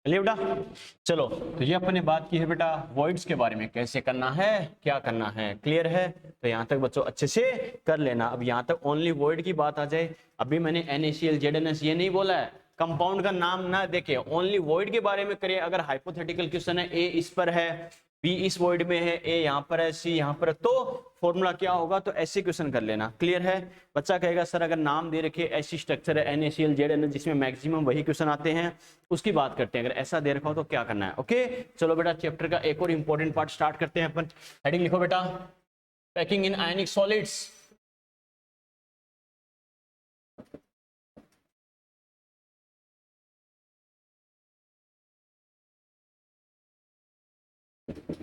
चलिए बेटा, चलो तो ये अपने बात की है बेटा वॉइड्स के बारे में, कैसे करना है, क्या करना है। क्लियर है? तो यहाँ तक बच्चों अच्छे से कर लेना। अब यहाँ तक ओनली वॉइड की बात आ जाए, अभी मैंने NaCl ZnS ये नहीं बोला है, कंपाउंड का नाम ना देखे, ओनली वॉइड के बारे में करिए। अगर हाइपोथेटिकल क्वेश्चन है, ए इस पर है, बी इस वॉइड में है, ए यहाँ पर है, सी यहाँ पर है, तो फॉर्मूला क्या होगा, तो ऐसे क्वेश्चन कर लेना। क्लियर है? बच्चा कहेगा सर अगर नाम दे रखे ऐसी स्ट्रक्चर है NaCl ZnS जिसमें मैक्सिमम वही क्वेश्चन आते हैं, उसकी बात करते हैं। अगर ऐसा दे रखा हो तो क्या करना है। ओके चलो बेटा, चैप्टर का एक और इंपॉर्टेंट पार्ट स्टार्ट करते हैं अपन। हेडिंग लिखो बेटा, packing in ionic solids.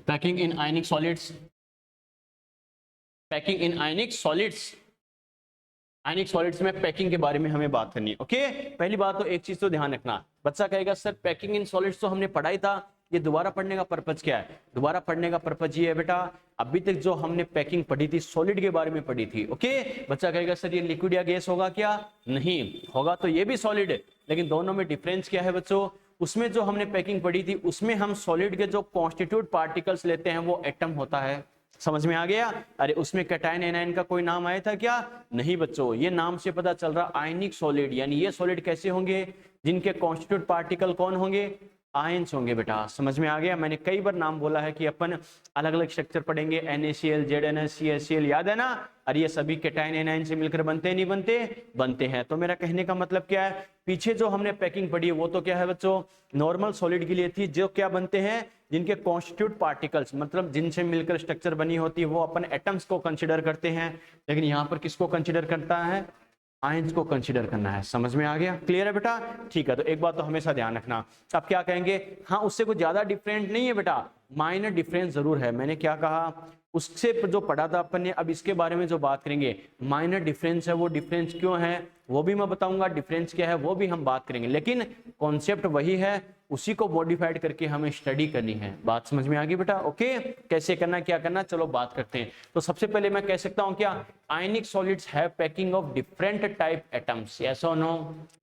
Packing in ionic solids, packing in ionic solids, ionic solids में पैकिंग के बारे में हमें बात करनी है। ओके पहली बात तो एक चीज तो ध्यान रखना, बच्चा कहेगा सर पैकिंग इन सॉलिड्स तो हमने पढ़ा ही था, ये दोबारा पढ़ने का पर्पज क्या है। दोबारा पढ़ने का पर्पज ये है बेटा, अभी तक जो हमने पैकिंग पढ़ी थी सॉलिड के बारे में पढ़ी थी। ओके बच्चा कहेगा सर ये लिक्विड या गैस होगा क्या, नहीं होगा, तो ये भी सॉलिड है, लेकिन दोनों में डिफरेंस क्या है बच्चों। उसमें जो हमने पैकिंग पढ़ी थी उसमें हम सॉलिड के जो कॉन्स्टिट्यूट पार्टिकल्स लेते हैं वो एटम होता है। समझ में आ गया? अरे उसमें कैटायन एनायन का कोई नाम आया था क्या, नहीं बच्चों, ये नाम से पता चल रहा आयनिक सॉलिड, यानी ये सॉलिड कैसे होंगे, जिनके कॉन्स्टिट्यूट पार्टिकल कौन होंगे, आयंस होंगे बेटा। समझ में आ गया? मैंने कई बार नाम बोला है कि अपन अलग अलग स्ट्रक्चर पढ़ेंगे, NaCl ZnS CaCl, याद है ना। अरे ये सभी कैटायन एनायन से मिलकर बनते हैं, नहीं बनते, बनते हैं। तो मेरा कहने का मतलब क्या है, पीछे जो हमने पैकिंग पढ़ी है वो तो क्या है बच्चों, नॉर्मल सॉलिड के लिए थी, जो क्या बनते हैं, जिनके कॉन्स्टिट्यूट पार्टिकल्स मतलब जिनसे मिलकर स्ट्रक्चर बनी होती है वो अपन एटम्स को कंसिडर करते हैं। लेकिन यहाँ पर किसको कंसिडर करता है, आयंस को कंसीडर करना है। समझ में आ गया? क्लियर है बेटा? ठीक है, तो एक बात तो हमेशा ध्यान रखना। अब क्या कहेंगे, हाँ उससे कुछ ज्यादा डिफरेंट नहीं है बेटा, माइनर डिफरेंस जरूर है। मैंने क्या कहा, उससे जो पढ़ा था अपन ने, अब इसके बारे में जो बात करेंगे माइनर डिफरेंस है, वो डिफरेंस क्यों है वो भी मैं बताऊंगा, डिफरेंस क्या है वो भी हम बात करेंगे, लेकिन कॉन्सेप्ट वही है, उसी को मॉडिफाइड करके हमें स्टडी करनी है। बात समझ में आ गई बेटा? ओके, कैसे करना क्या करना, चलो बात करते हैं। तो सबसे पहले मैं कह सकता हूं क्या, ionic solids have packing of different type atoms, yes और no,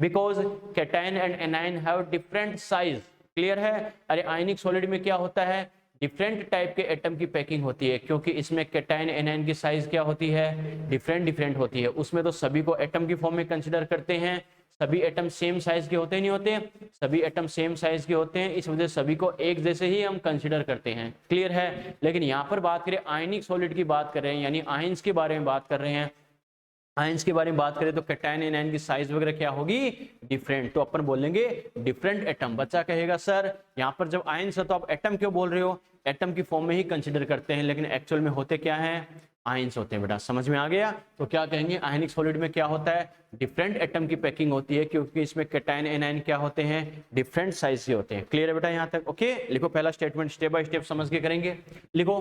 because cation and anion have different size. Clear है? अरे आयनिक सॉलिड में क्या होता है, डिफरेंट टाइप के एटम की पैकिंग होती है, क्योंकि इसमें कैटायन एनायन की साइज क्या होती है, डिफरेंट होती है। उसमें तो सभी को एटम की फॉर्म में कंसीडर करते हैं, सभी एटम सेम साइज के होते नहीं होते, सभी एटम सेम साइज के होते हैं, इस वजह से सभी को एक जैसे ही हम कंसीडर करते हैं। क्लियर है? लेकिन यहाँ पर बात करें आयनिक सॉलिड की बात कर रहे हैं, यानी आयंस के बारे में बात कर रहे हैं, आयंस के बारे में बात करें तो कैटायन एनायन की साइज वगैरह क्या होगी, डिफरेंट। तो अपन बोलेंगे डिफरेंट एटम। बच्चा कहेगा सर यहाँ पर जब आयंस है तो आप एटम क्यों बोल रहे हो, एटम की फॉर्म में ही कंसीडर करते हैं, लेकिन एक्चुअल में होते क्या हैं, आयंस होते हैं बेटा। समझ में आ गया? तो क्या कहेंगे, आयनिक सॉलिड में क्या होता है, डिफरेंट एटम की पैकिंग होती है, क्योंकि इसमें कैटायन एनायन क्या होते हैं, डिफरेंट साइज के होते हैं। क्लियर है बेटा यहाँ तक? ओके, लिखो पहला स्टेटमेंट, स्टेप बाय स्टेप समझ के करेंगे। लिखो,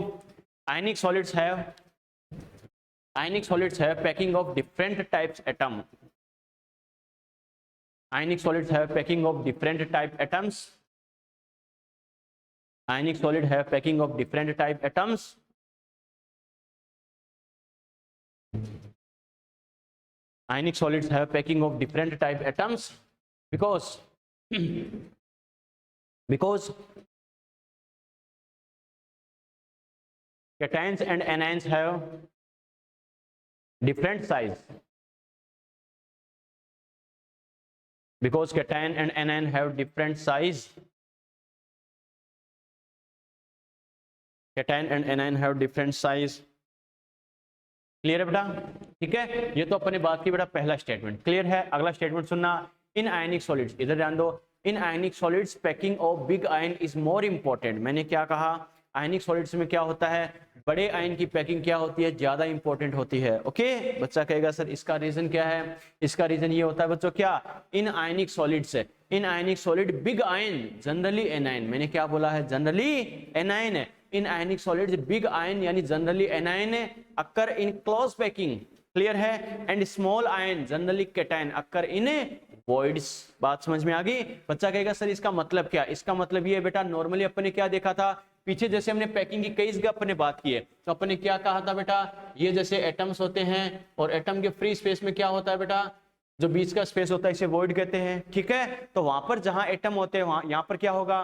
आयनिक solids have ionic solids have packing of different types atom. Ionic solids have packing of different type atoms. Ionic solid have packing of different type atoms. Ionic solids have packing of different type atoms because cations and anions have different size, because cation and anion have different size, cation and anion have different size. Clear है बेटा? ठीक है, ये तो अपने बात की बेटा पहला स्टेटमेंट। क्लियर है? अगला स्टेटमेंट सुनना, इन आयनिक सॉलिड्स, इधर ध्यान दो, in ionic solids packing of big ion is more important. मैंने क्या कहा, आयनिक सॉलिड्स में क्या होता है, बड़े आयन की पैकिंग क्या होती है, ज्यादा इंपॉर्टेंट होती है। ओके, बच्चा कहेगा सर इसका रीजन क्या है, इसका रीजन ये होता है बच्चों, क्या, in ionic solids, in ionic solid big ion generally anion, मैंने क्या बोला है, जनरली एनायन है, in ionic solids big ion यानी generally anion occur in close packing. Clear है? And small ion generally cation occur in voids. बात समझ में आ गई? बच्चा कहेगा सर इसका मतलब क्या, इसका मतलब ये बेटा, नॉर्मली अपन ने क्या देखा था पीछे, जैसे हमने पैकिंग की कई जगह अपन ने बात की है, तो अपन ने क्या कहा था बेटा, ये जैसे एटम्स होते हैं और एटम के फ्री स्पेस में क्या होता है बेटा, जो बीच का स्पेस होता है इसे वॉइड कहते हैं। ठीक है, तो वहां पर जहां एटम होते हैं वहां, यहाँ पर क्या होगा,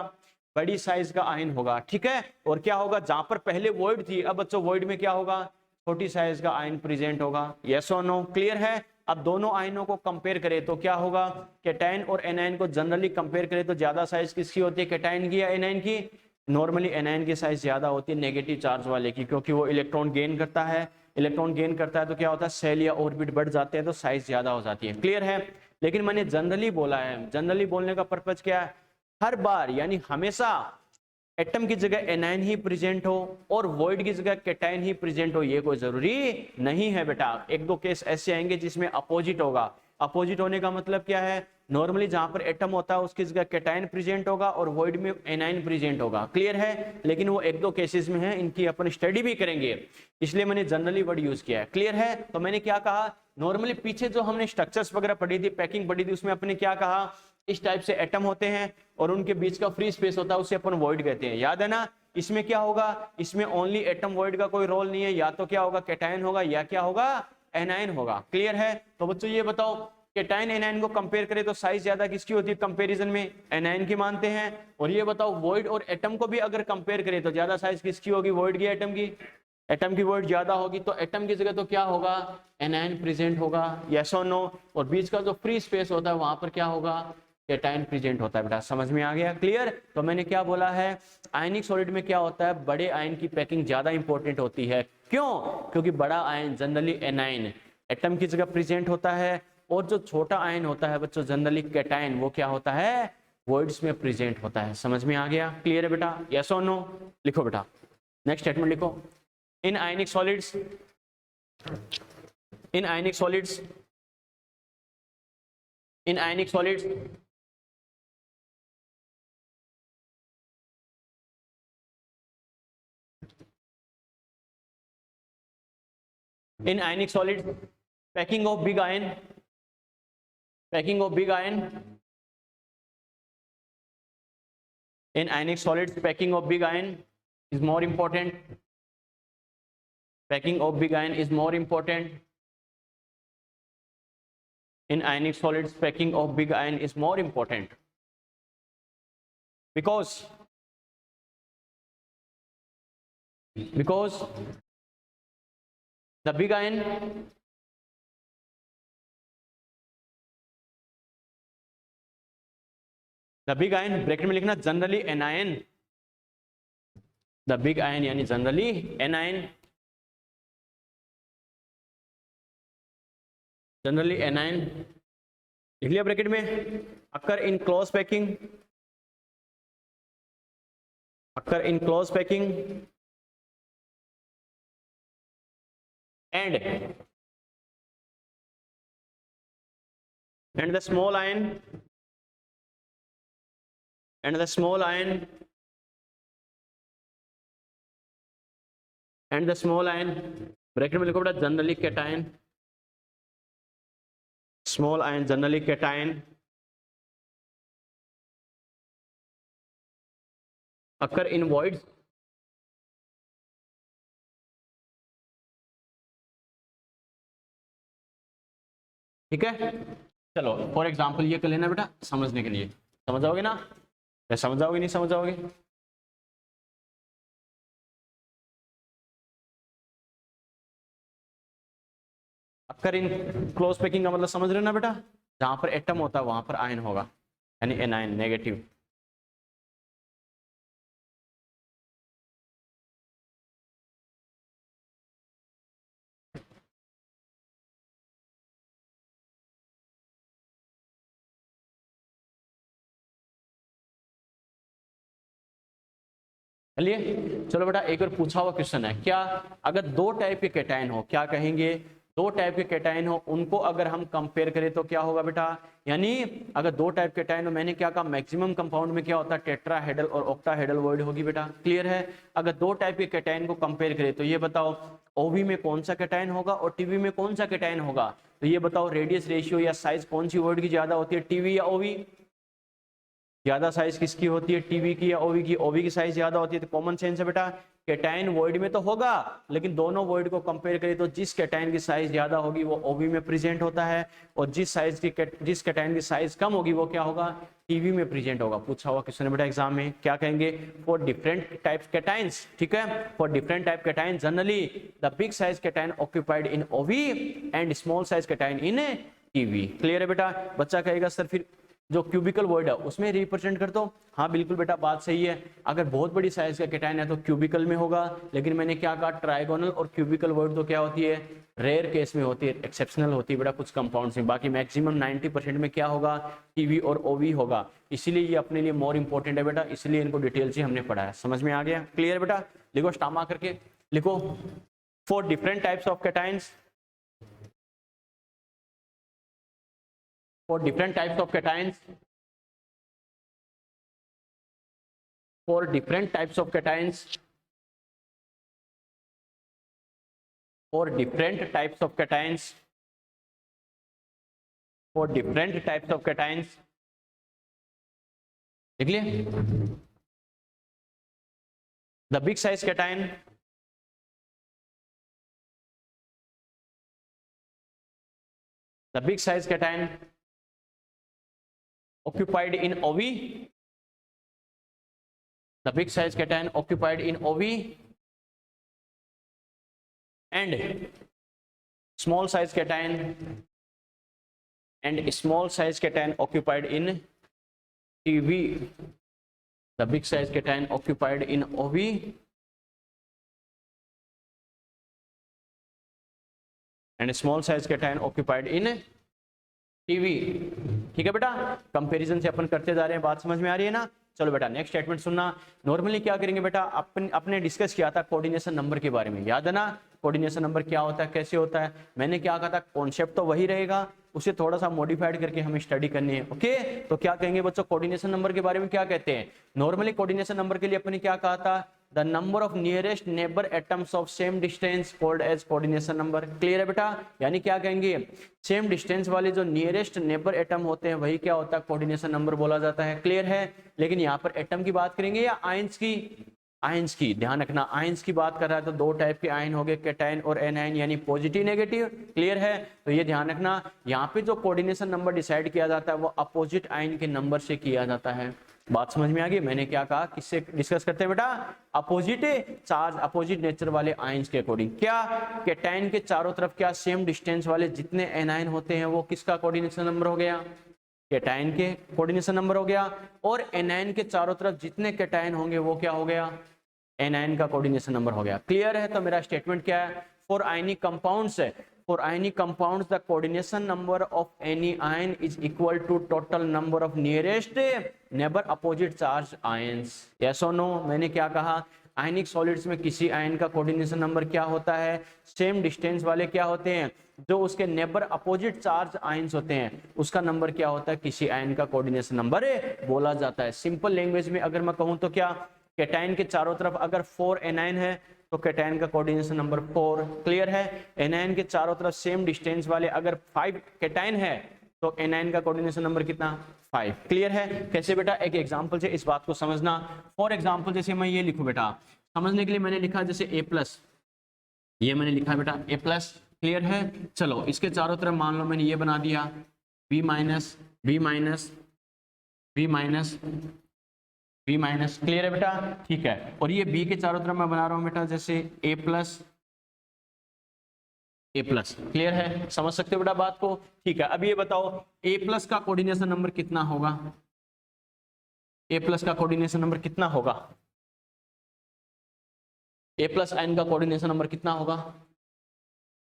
बड़ी साइज का आयन होगा। ठीक है, और क्या होगा, जहां पर पहले वॉइड थी, अब बच्चों वॉइड में क्या होगा, छोटी साइज का आयन प्रेजेंट होगा। यस और नो? क्लियर है? अब दोनों आयनों को कंपेयर करें तो क्या होगा, कैटायन और एनायन को जनरली कंपेयर करें तो ज्यादा साइज किसकी होती है, कैटायन की या एनायन की? नॉर्मली एनायन की साइज ज्यादा होती है नेगेटिव चार्ज वाले की, क्योंकि वो इलेक्ट्रॉन गेन करता है, इलेक्ट्रॉन गेन करता है तो क्या होता है, सेल या ऑर्बिट बढ़ जाते हैं तो साइज ज्यादा हो जाती है। क्लियर है? लेकिन मैंने जनरली बोला है, जनरली बोलने का पर्पज क्या है, हर बार यानी हमेशा एटम की जगह एनायन ही प्रेजेंट हो और वॉइड की जगह कैटायन ही प्रेजेंट हो, ये कोई जरूरी नहीं है बेटा। एक दो केस ऐसे आएंगे जिसमें अपोजिट होगा। अपोजिट होने का मतलब क्या है, नॉर्मली जहां पर एटम होता है उसकी जगह कैटायन प्रेजेंट होगा और वॉइड में एनायन प्रेजेंट होगा। क्लियर है? लेकिन वो एक दो केसेस में है, इनकी अपन स्टडी भी करेंगे, इसलिए मैंने जनरली वर्ड यूज किया है। क्लियर है? तो मैंने क्या कहा, नॉर्मली पीछे जो हमने स्ट्रक्चर्स वगैरह पढ़ी थी, पैकिंग पढ़ी थी, उसमें अपने क्या कहा, इस टाइप से एटम होते हैं और उनके बीच का फ्री स्पेस होता है, उसे अपन वॉइड कहते हैं। याद है ना? इसमें क्या होगा, इसमें ओनली एटम वॉइड का कोई रोल नहीं है, या तो क्या होगा, कैटायन होगा या क्या होगा, एनायन होगा। क्लियर है? तो बच्चों ये बताओ, कैटायन एनायन को कंपेयर करें तो साइज ज्यादा किसकी होती है कंपैरिजन में, एनायन की मानते हैं। और ये बताओ, वॉइड और एटम को भी अगर कंपेयर करें तो ज्यादा साइज किसकी होगी, वॉइड की, एटम की? एटम की वॉइड ज्यादा होगी, तो एटम की जगह तो क्या होगा, एनायन प्रेजेंट होगा। यस और नो? और बीच का जो फ्री स्पेस होता है वहां पर क्या होगा, कैटायन प्रेजेंट होता है बेटा। समझ में आ गया? क्लियर? तो मैंने क्या बोला है, आयनिक सॉलिड में क्या होता है, बड़े आयन की पैकिंग ज्यादा इंपॉर्टेंट होती है। क्यों? क्योंकि बड़ा आयन जनरली एनायन एटम की जगह प्रेजेंट होता है, और जो छोटा आयन होता है बच्चों जनरली कैटायन, वो क्या होता है, वॉइड्स में प्रेजेंट होता है। समझ में आ गया? क्लियर है बेटा? यस और नो? लिखो बेटा, नेक्स्ट स्टेटमेंट लिखो, in ionic solids, in ionic solids in ionic solids, in ionic solids, packing of big ion, packing of big ion in ionic solids, packing of big ion is more important, packing of big ion is more important in ionic solids, packing of big ion is more important because the big ion bracket में लिखना generally anion, the big ion यानी जनरली एनायन, जनरली एनायन लिख लिया ब्रैकेट में। Occur in close packing, occur in close packing and the small ion and the small ion and the small ion bracket में लिखो बेटा generally cation, small ion generally cation, occur in voids, ठीक है। चलो फॉर एग्जांपल ये कर लेना बेटा समझने के लिए, समझ जाओगे ना, समझ जाओगे नहीं समझ जाओगे। अकर इन क्लोज पैकिंग का मतलब समझ रहे हो ना बेटा, जहां पर एटम होता है वहां पर आयन होगा, यानी एनायन नेगेटिव। चलिए चलो बेटा एक और पूछा हुआ क्वेश्चन है, क्या अगर दो टाइप के कैटायन हो, क्या कहेंगे, दो टाइप के कैटायन हो उनको अगर हम कंपेयर करें तो क्या होगा बेटा, यानी अगर दो टाइप के कैटायन हो, मैंने क्या कहा मैक्सिमम कंपाउंड में क्या होता है टेट्राहेड्रल और ऑक्टाहेड्रल वॉइड होगी बेटा, क्लियर है। अगर दो टाइप के कैटायन को कंपेयर करें तो ये बताओ ओवी में कौन सा कैटायन होगा और टीवी में कौन सा कैटायन होगा, तो ये बताओ रेडियस रेशियो या साइज कौन सी वॉइड की ज्यादा होती है, टीवी या ओवी, ज्यादा साइज किसकी होती है, टीवी की या ओवी की, ओवी की साइज ज्यादा होती है। तो कॉमन सेंस है बेटा कैटायन वॉइड में तो होगा, लेकिन दोनों वॉइड को कंपेयर करें तो जिस कैटायन की साइज ज्यादा होगी वो ओवी में प्रेजेंट होता है, और जिस कैटायन की साइज कम होगी वो क्या होगा, टीवी में प्रेजेंट होगा। पूछा हुआ क्वेश्चन है बेटा एग्जाम में, क्या कहेंगे, फॉर डिफरेंट टाइप्स कैटायंस, ठीक है, for different type cation generally the big size cation occupied in OV and small size cation in TV. Clear है बेटा। बच्चा कहेगा सर फिर जो क्यूबिकल वर्ड है उसमें रिप्रेजेंट कर दो, हाँ बिल्कुल बेटा बात सही है, अगर बहुत बड़ी साइज का कैटायन है तो क्यूबिकल में होगा, लेकिन मैंने क्या कहा ट्राइगोनल और क्यूबिकल वर्ड तो क्या होती है, रेयर केस में होती है, एक्सेप्शनल होती है बेटा कुछ कंपाउंड्स में, बाकी मैक्सिमम 90% में क्या होगा, टीवी और ओवी होगा। इसीलिए ये अपने लिए मोर इंपॉर्टेंट है बेटा, इसलिए इनको डिटेल से हमने पढ़ा है, समझ में आ गया, क्लियर बेटा। लिखो स्टामा करके लिखो, for different types of cations, for different types of cations, for different types of cations, for different types of cations, for different types of cations, देख लिए, the big size cation, the big size cation occupied in OV, the big size cation occupied in OV and small size cation and small size cation occupied in TV, the big size cation occupied in OV and small size cation occupied in TV. ठीक है बेटा, कंपैरिजन से अपन करते जा रहे हैं, बात समझ में आ रही है ना। चलो बेटा नेक्स्ट स्टेटमेंट सुनना। नॉर्मली क्या करेंगे बेटा, अपने डिस्कस किया था कोऑर्डिनेशन नंबर के बारे में, याद है ना, कोऑर्डिनेशन नंबर क्या होता है, कैसे होता है। मैंने क्या कहा था, कॉन्सेप्ट तो वही रहेगा, उसे थोड़ा सा मॉडिफाइड करके हमें स्टडी करनी है। ओके, तो क्या कहेंगे बच्चों, कोऑर्डिनेशन नंबर के बारे में क्या कहते हैं। नॉर्मली कोऑर्डिनेशन नंबर के लिए अपने क्या कहा था, the number of nearest neighbour atoms of same distance called as coordination number. Clear है बेटा, यानी क्या कहेंगे, सेम डिस्टेंस वाले जो नियरेस्ट नेबर एटम होते हैं वही क्या होता है, कोऑर्डिनेशन नंबर बोला जाता है। क्लियर है, लेकिन यहाँ पर एटम की बात करेंगे या आयंस की, आयंस की, ध्यान रखना आयंस की बात कर रहा है तो दो टाइप के आयन हो गए, कैटायन और एनायन, यानी पॉजिटिव नेगेटिव। क्लियर है, तो ये ध्यान रखना, यहाँ पे जो कोऑर्डिनेशन नंबर डिसाइड किया जाता है वो अपोजिट आयन के नंबर से किया जाता है। बात समझ में आ गई, मैंने क्या कहा, किससे डिस्कस करते हैं बेटा, अपोजिट चार्ज, अपोजिट नेचर वाले आयंस के अकॉर्डिंग। क्या कैटायन के चारों तरफ क्या सेम डिस्टेंस वाले जितने एनायन होते हैं वो किसका कोऑर्डिनेशन नंबर हो गया, कैटायन के कोऑर्डिनेशन नंबर हो गया, और एनायन के चारों तरफ जितने कैटायन होंगे वो क्या हो गया, एनायन का कोऑर्डिनेशन नंबर हो गया। क्लियर है, तो मेरा स्टेटमेंट क्या है, फॉर आयनिक कंपाउंड्स है, for ionic compounds the coordination number of any ion is equal to total number of nearest neighbor opposite charge ions। yes or no, मैंने क्या कहा, आयनिक सॉलिड्स में किसी आयन का कोऑर्डिनेशन नंबर क्या होता है, सेम डिस्टेंस वाले क्या होते हैं, जो उसके नेबर अपोजिट चार्ज आयंस होते हैं उसका नंबर क्या होता है, किसी आयन का कोऑर्डिनेशन नंबर बोला जाता है। सिंपल लैंग्वेज में अगर मैं कहूं तो क्या, कैटायन के चारों तरफ अगर 4 एनायन है तो कैटायन का कोऑर्डिनेशन नंबर 4। क्लियर है, एनायन के चारों तरफ सेम डिस्टेंस वाले अगर 5 कैटायन है तो एनायन का कोऑर्डिनेशन नंबर कितना, 5। क्लियर है, कैसे बेटा, एक एग्जांपल से इस बात को समझना। फॉर एग्जांपल जैसे मैं ये लिखूं बेटा, समझने के लिए मैंने लिखा जैसे A+, ये मैंने लिखा बेटा A+। क्लियर है, चलो इसके चारों तरफ मान लो मैंने ये बना दिया B-, B-, B-, B-। Clear है बेटा, ठीक है, और ये B के चारों तरफ मैं बना रहा हूं बेटा जैसे A+, A+। क्लियर है, समझ सकते हो बेटा बात को, ठीक है। अब ये बताओ A+ का कोऑर्डिनेशन नंबर कितना होगा, A+ का कोऑर्डिनेशन नंबर कितना होगा, A+ आयन का कोऑर्डिनेशन नंबर कितना होगा,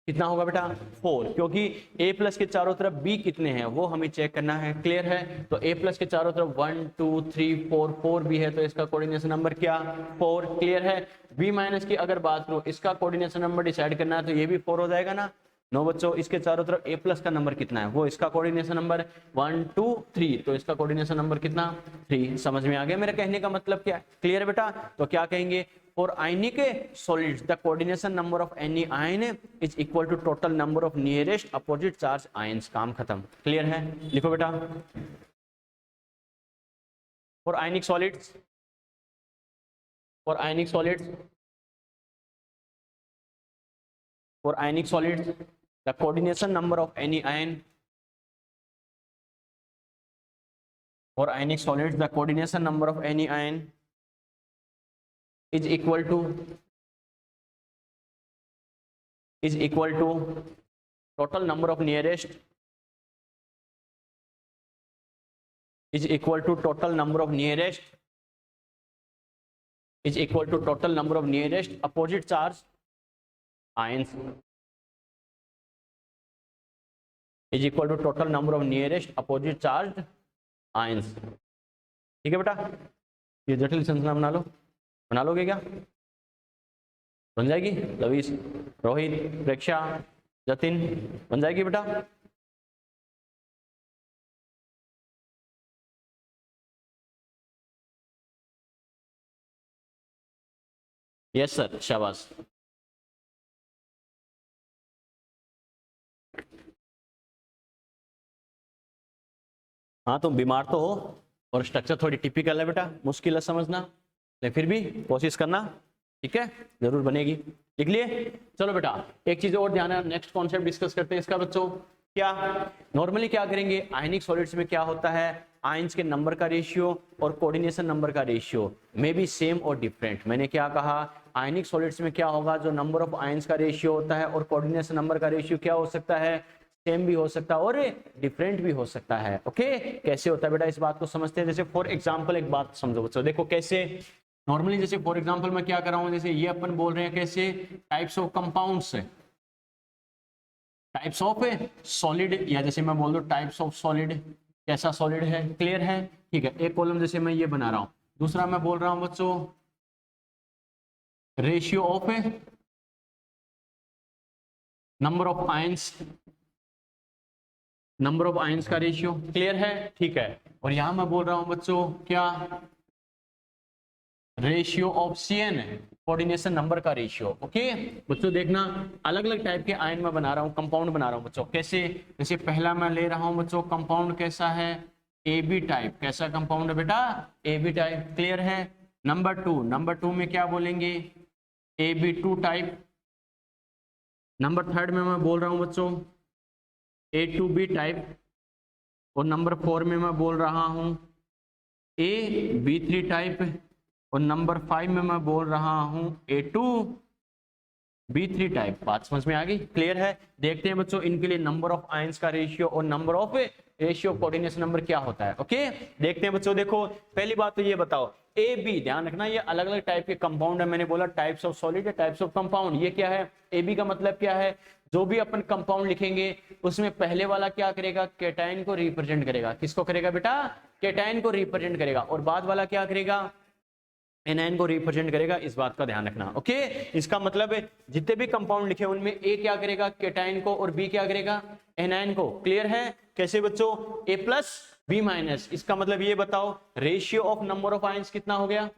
कितना होगा बेटा, 4, क्योंकि A+ के चारों तरफ B कितने हैं वो हमें चेक करना है। क्लियर है, तो A+ के चारों तरफ 1 2 3 4 4 भी है तो इसका कोऑर्डिनेशन नंबर क्या, 4। क्लियर है, B- की अगर बात करो इसका कोऑर्डिनेशन नंबर डिसाइड करना है तो ये भी 4 हो जाएगा ना। नो बच्चों, इसके चारों तरफ A+ का नंबर कितना है, वो इसका कोऑर्डिनेशन नंबर 1 2 3, तो इसका कोऑर्डिनेशन नंबर कितना, 3। समझ में आ गया मेरा कहने का मतलब क्या है। क्लियर बेटा, तो क्या कहेंगे, for ionic solids the coordination number of any ion is equal to total number of nearest opposite charge ions. काम खत्म। क्लियर है, लिखो बेटा, for ionic solids, for ionic solids, for ionic solids the coordination number of any ion, for ionic solids the coordination number of any ion is equal to total number of nearest, is equal to total number of nearest, is equal to total number of nearest opposite charge ions, is equal to total number of nearest opposite charged ions। ठीक है बेटा, ये जटिल संरचना बना लो, बना लोगे क्या, बन जाएगी, लवीस, रोहित, प्रेक्षा, जतिन, बन जाएगी बेटा। यस सर, शाबाश। हाँ तुम बीमार तो हो और स्ट्रक्चर थोड़ी टिपिकल है बेटा, मुश्किल है समझना, लेकिन फिर भी कोशिश करना, ठीक है, जरूर बनेगी। लिख लिए, चलो बेटा एक चीज और ध्यान है, नेक्स्ट कॉन्सेप्ट डिस्कस करते हैं इसका बच्चों। क्या नॉर्मली क्या करेंगे, आयनिक सॉलिड्स में क्या होता है, आयंस के नंबर का रेशियो और कोऑर्डिनेशन नंबर का रेशियो मे बी सेम और डिफरेंट। मैंने क्या कहा, आयनिक सॉलिड्स में क्या होगा, जो नंबर ऑफ आयंस का रेशियो होता है और कोऑर्डिनेशन नंबर का रेशियो क्या हो सकता है, सेम भी हो सकता है और डिफरेंट भी हो सकता है। ओके, कैसे होता है बेटा, इस बात को समझते हैं। जैसे फॉर एग्जांपल एक बात समझो बच्चों, देखो कैसे नॉर्मली, जैसे फॉर एग्जांपल मैं क्या कर रहा हूं, जैसे ये अपन बोल रहे हैं कैसे types of compounds, types of solid, या जैसे मैं बोल दूं टाइप्स ऑफ सॉलिड, कैसा सॉलिड है। क्लियर है, ठीक है, एक कॉलम जैसे मैं ये बना रहा हूं, दूसरा मैं बोल रहा हूं बच्चों ratio of number of ions, number of ions का रेशियो, क्लियर है, ठीक है। और यहां मैं बोल रहा हूं बच्चों क्या, ratio of CN, coordination number का रेशियो। ओके बच्चों देखना, अलग अलग टाइप के आयन में बना रहा हूँ, कंपाउंड बना रहा हूँ बच्चों। कैसे, जैसे पहला मैं ले रहा हूँ बच्चों कंपाउंड कैसा है, AB टाइप। कैसा कंपाउंड है बेटा, AB टाइप, क्लियर है। नंबर टू में क्या बोलेंगे, AB2 टाइप। नंबर थर्ड में मैं बोल रहा हूँ बच्चों A2B टाइप। और नंबर 4 में मैं बोल रहा हूँ AB3 टाइप। और नंबर 5 में मैं बोल रहा हूं A2B3 टाइप। बात समझ में आ गई, क्लियर है। देखते हैं बच्चों इनके लिए नंबर ऑफ आयंस का रेशियो और number of ratio coordination number क्या होता है। ओके देखते हैं बच्चों। देखो पहली बात तो ये बताओ, AB, ध्यान रखना ये अलग अलग टाइप के कंपाउंड है। मैंने बोला टाइप्स ऑफ सॉलिड या टाइप्स ऑफ कंपाउंड। ये क्या है, AB का मतलब क्या है, जो भी अपन कंपाउंड लिखेंगे उसमें पहले वाला क्या करेगा, केटाइन को रिप्रेजेंट करेगा। किसको करेगा बेटा, केटाइन को रिप्रेजेंट करेगा। और बाद वाला क्या करेगा, एनायन को रिप्रेजेंट करेगा। इस बात का ध्यान रखना। ओके इसका मतलब जितने भी कंपाउंड लिखे उनमें A क्या करेगा, केटाइन को, और B क्या करेगा, एनायन को। क्लियर है। कैसे बच्चों, A+B-। इसका मतलब ये बताओ ratio of number of ions कितना हो गया,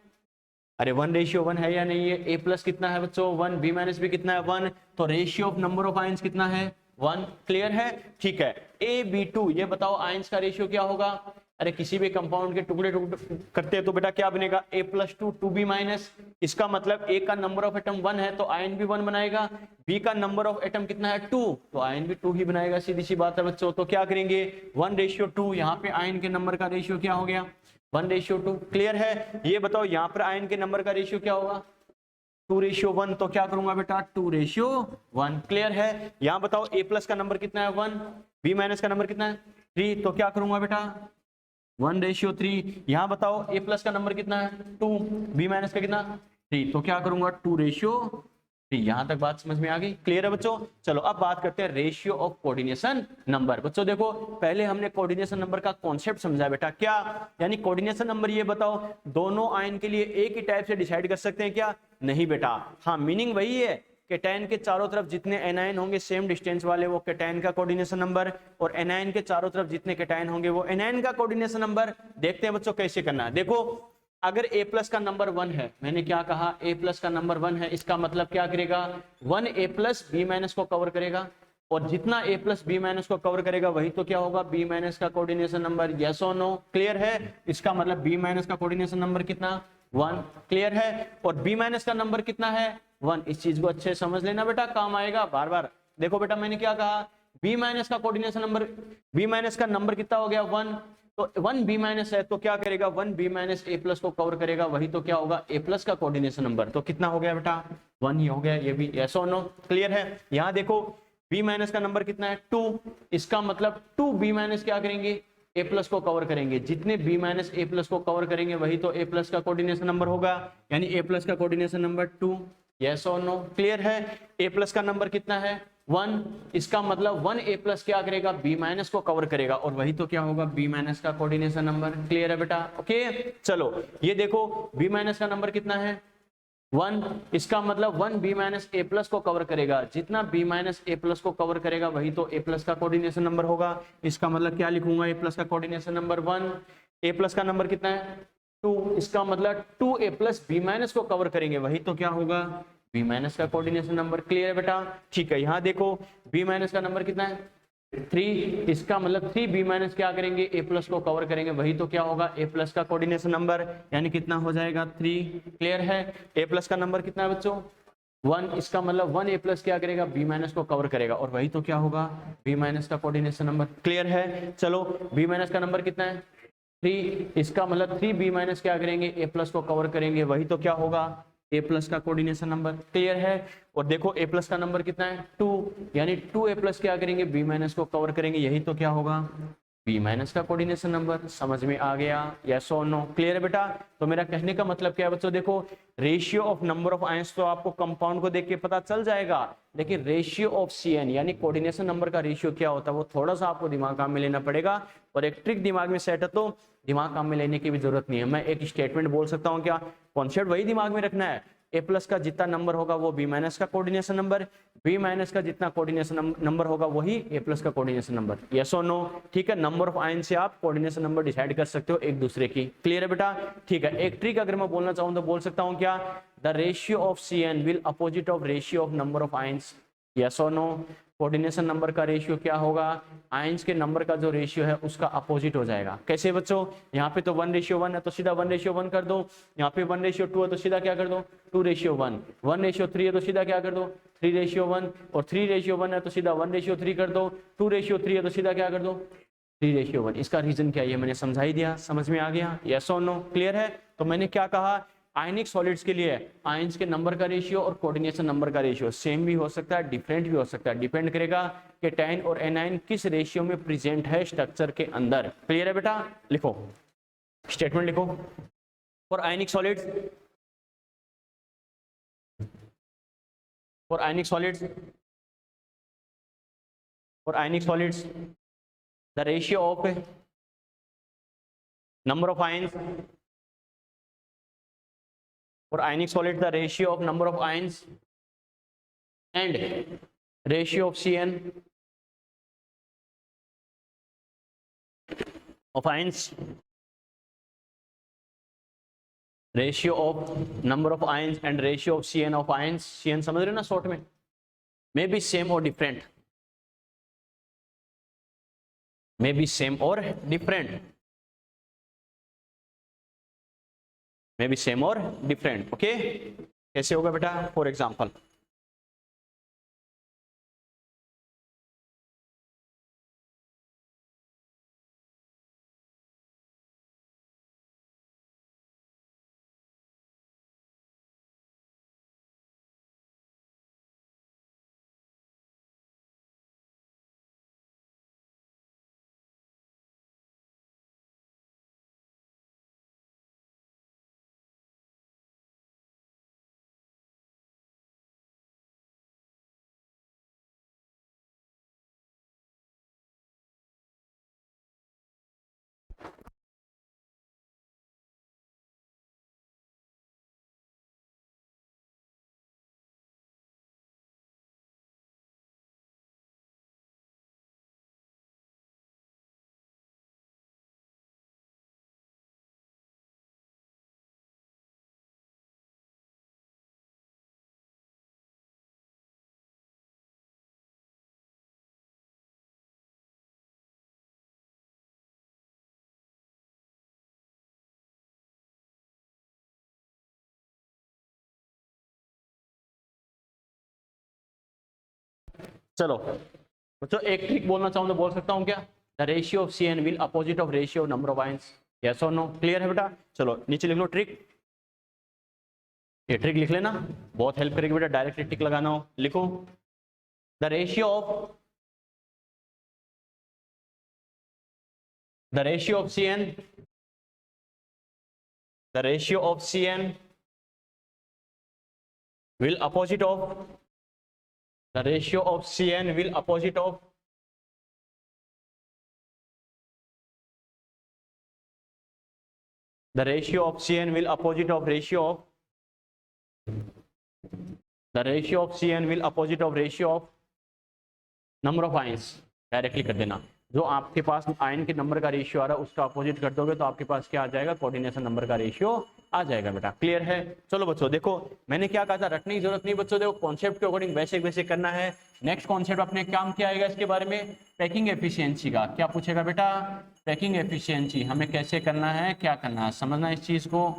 अरे 1:1 है या नहीं है। A+ कितना है बच्चों 1, B- भी कितना है 1, तो ratio of number of ions कितना है 1। क्लियर है, ठीक है। AB2, ये बताओ आयंस का रेशियो क्या होगा। अरे किसी भी कंपाउंड के टुकड़े टुकड़े करते हैं तो बेटा क्या बनेगा, A+2 2B-। इसका मतलब A का नंबर ऑफ एटम 1 है तो आयन भी 1 बनाएगा, B का नंबर ऑफ एटम कितना है 2 तो आयन भी 2 ही बनाएगा। सीधी सी बात है बच्चों। तो क्या करेंगे 1:2, यहाँ पे आयन के नंबर का रेशियो क्या हो गया 1:2। क्लियर है। ये बताओ यहाँ पर आयन के नंबर का रेशियो क्या होगा 2:1, तो क्या करूंगा बेटा 2:1। क्लियर है। यहाँ बताओ A+ का नंबर कितना है 1, B- का नंबर कितना है 3, तो क्या करूंगा बेटा 1:3। यहाँ बताओ A+ का नंबर कितना है 2, B- का कितना 3, तो क्या करूंगा 2:3। यहां तक बात समझ में आ गई, क्लियर है बच्चों। चलो अब बात करते हैं रेशियो ऑफ कोऑर्डिनेशन नंबर। बच्चों देखो पहले हमने कोऑर्डिनेशन नंबर का कॉन्सेप्ट समझा बेटा, क्या यानी कोऑर्डिनेशन नंबर ये बताओ दोनों आयन के लिए एक ही टाइप से डिसाइड कर सकते हैं क्या, नहीं बेटा। हाँ मीनिंग वही है, केटायन के चारों तरफ जितने एनायन होंगे सेम डिस्टेंस वाले वो केटायन का कोऑर्डिनेशन नंबर, और एनायन के चारों तरफ जितने केटायन होंगे वो एनायन का कोऑर्डिनेशन नंबर। देखते हैं बच्चों कैसे करना है। देखो अगर A+ का नंबर 1 है, मैंने क्या कहा A+ का नंबर 1 है, इसका मतलब क्या करेगा 1 A+B- को कवर करेगा, और जितना A+B- को कवर करेगा वही तो क्या होगा B- का कोऑर्डिनेशन नंबर। यस और नो, क्लियर है। इसका मतलब B- का कोऑर्डिनेशन नंबर कितना 1, क्लियर है। और B- का नंबर कितना है 1। इस चीज को अच्छे समझ लेना बेटा, काम आएगा बार बार। देखो बेटा मैंने क्या कहा B- का कोऑर्डिनेशन नंबर, B- का नंबर कितना हो गया 1, तो 1 B- है तो क्या करेगा 1 B- A+ को कवर करेगा, वही तो क्या होगा A+ का कोऑर्डिनेशन नंबर। तो कितना हो गया बेटा 1 ही हो गया, ये भी यस और नो, क्लियर है। यहाँ देखो B- का नंबर कितना है 2, इसका मतलब 2 B- क्या करेंगे A+ को कवर करेंगे, जितने B- A+ को कवर करेंगे वही तो A+ का कोऑर्डिनेशन नंबर होगा, यानी A+ का कोऑर्डिनेशन नंबर 2। यस और नो, क्लियर है। A+ का नंबर कितना है 1, इसका मतलब 1 A+ क्या करेगा B- को कवर करेगा, और वही तो क्या होगा B- का कोऑर्डिनेशन नंबर। क्लियर है बेटा, ओके। चलो ये देखो B- का नंबर कितना है 1, इसका मतलब 1 B- A+ को कवर करेगा, जितना B- A+ को कवर करेगा वही तो A+ का कोऑर्डिनेशन नंबर होगा। इसका मतलब क्या लिखूंगा A+ का कोऑर्डिनेशन नंबर 1, A+ का नंबर कितना है 2, इसका मतलब 2 A+ B- को कवर करेंगे, वही तो क्या होगा B- का कोऑर्डिनेशन नंबर। क्लियर है बेटा, ठीक है। यहाँ देखो B- का नंबर कितना है 3, इसका मतलब 3 B- क्या करेंगे A+ को कवर करेंगे, वही तो क्या होगा A+ का कोऑर्डिनेशन नंबर, यानी कितना हो जाएगा 3। क्लियर है। A+ का नंबर कितना है बच्चों 1, इसका मतलब 1 A+ क्या करेगा B- को कवर करेगा, और वही तो क्या होगा B- का कोऑर्डिनेशन नंबर। क्लियर है। चलो B- का नंबर कितना है 3, इसका मतलब 3 B- क्या करेंगे A+ को कवर करेंगे, वही तो क्या होगा A+ का कोऑर्डिनेशन नंबर। क्लियर है। और देखो A+ का नंबर कितना है 2, यानी 2 A+ क्या करेंगे B- को कवर करेंगे, यही तो क्या होगा B- का कोऑर्डिनेशन नंबर। समझ में आ गया, यस और नो, क्लियर है बेटा। तो मेरा कहने का मतलब क्या है बच्चों, देखो ratio of number of ions तो आपको कंपाउंड को देख के पता चल जाएगा, लेकिन रेशियो ऑफ CN यानी कोऑर्डिनेशन नंबर का रेशियो क्या होता है वो थोड़ा सा आपको दिमाग काम में लेना पड़ेगा, और एक ट्रिक दिमाग में सेट है तो दिमाग काम में लेने की भी जरूरत नहीं है। मैं एक स्टेटमेंट बोल सकता हूँ, क्या कॉन्सेप्ट वही दिमाग में रखना है, ए प्लस का जितना नंबर होगा वो बी माइनस का कोऑर्डिनेशन नंबर, बी माइनस का जितना कोऑर्डिनेशन नंबर होगा वही ए प्लस का कोऑर्डिनेशन नंबर। यस और नो? ठीक है, नंबर ऑफ आयन से आप कोऑर्डिनेशन नंबर डिसाइड कर सकते हो एक दूसरे की। क्लियर है बेटा? ठीक है, एक ट्रिक अगर मैं बोलना चाहूँ तो बोल सकता हूँ क्या, the ratio of Cn will opposite of ratio of number of ions. Yes और नो? कोऑर्डिनेशन नंबर का रेशियो क्या होगा, आयंस के नंबर का जो रेशियो है उसका अपोजिट हो जाएगा। कैसे बच्चों? यहाँ पे तो 1:1 है तो सीधा 1:1 कर दो, यहाँ पे 1:2 है तो सीधा क्या कर दो 2:1, 1:3 है तो सीधा क्या कर दो 3:1, और 3:1 है तो सीधा 1:3 कर दो, 2:3 है तो सीधा क्या कर दो 3:1। इसका रीजन क्या है ये मैंने समझा ही दिया, समझ में आ गया? यस और नो? क्लियर है? तो मैंने क्या कहा, आयनिक सॉलिड्स के लिए आयंस के नंबर का रेशियो और कोऑर्डिनेशन नंबर का रेशियो सेम भी हो सकता है, डिफरेंट भी हो सकता है, डिपेंड करेगा कि टैन और एनाइन किस रेशियो में प्रेजेंट है स्ट्रक्चर के अंदर। क्लियर है बेटा? लिखो, स्टेटमेंट लिखो for ionic solids, for ionic solids, for ionic solids the ratio of number of ions, for ionic solid the ratio of number of ions and ratio of Cn of ions, ratio of number of ions and ratio of Cn of ions, Cn समझ रहे हो ना शॉर्ट में, may be same or different, may be same or different, may be same or different। Okay, कैसे होगा बेटा? फॉर एग्जांपल चलो बच्चों, एक ट्रिक बोलना चाहूँ तो बोल सकता हूँ क्या, the ratio of Cn will opposite of ratio of number of ions. Yes और नो? क्लियर है बेटा? चलो नीचे लिख लो ट्रिक, ये ट्रिक लिख लेना, बहुत हेल्प करेगी बेटा, डायरेक्टली टिक लगाना हो लिखो, the ratio of Cn, the ratio of Cn will opposite of, the ratio of Cn will opposite of the ratio of Cn will opposite of ratio of, the ratio of Cn will opposite of ratio of number of ions। Directly कर देना, जो आपके पास आयन के नंबर का रेशियो आ रहा है उसका अपोजिट कर दोगे तो आपके पास क्या आ जाएगा, कोऑर्डिनेशन नंबर का रेशियो आ जाएगा बेटा। क्लियर है? चलो बच्चों देखो, मैंने क्या कहा था, रटने की जरूरत नहीं बच्चों, देखो कॉन्सेप्ट के अकॉर्डिंग वैसे वैसे करना है। नेक्स्ट कॉन्सेप्ट अपने काम क्या आएगा इसके बारे में, पैकिंग एफिशिएंसी का। क्या पूछेगा बेटा? पैकिंग एफिशिएंसी हमें कैसे करना है, क्या करना है, समझना इस चीज को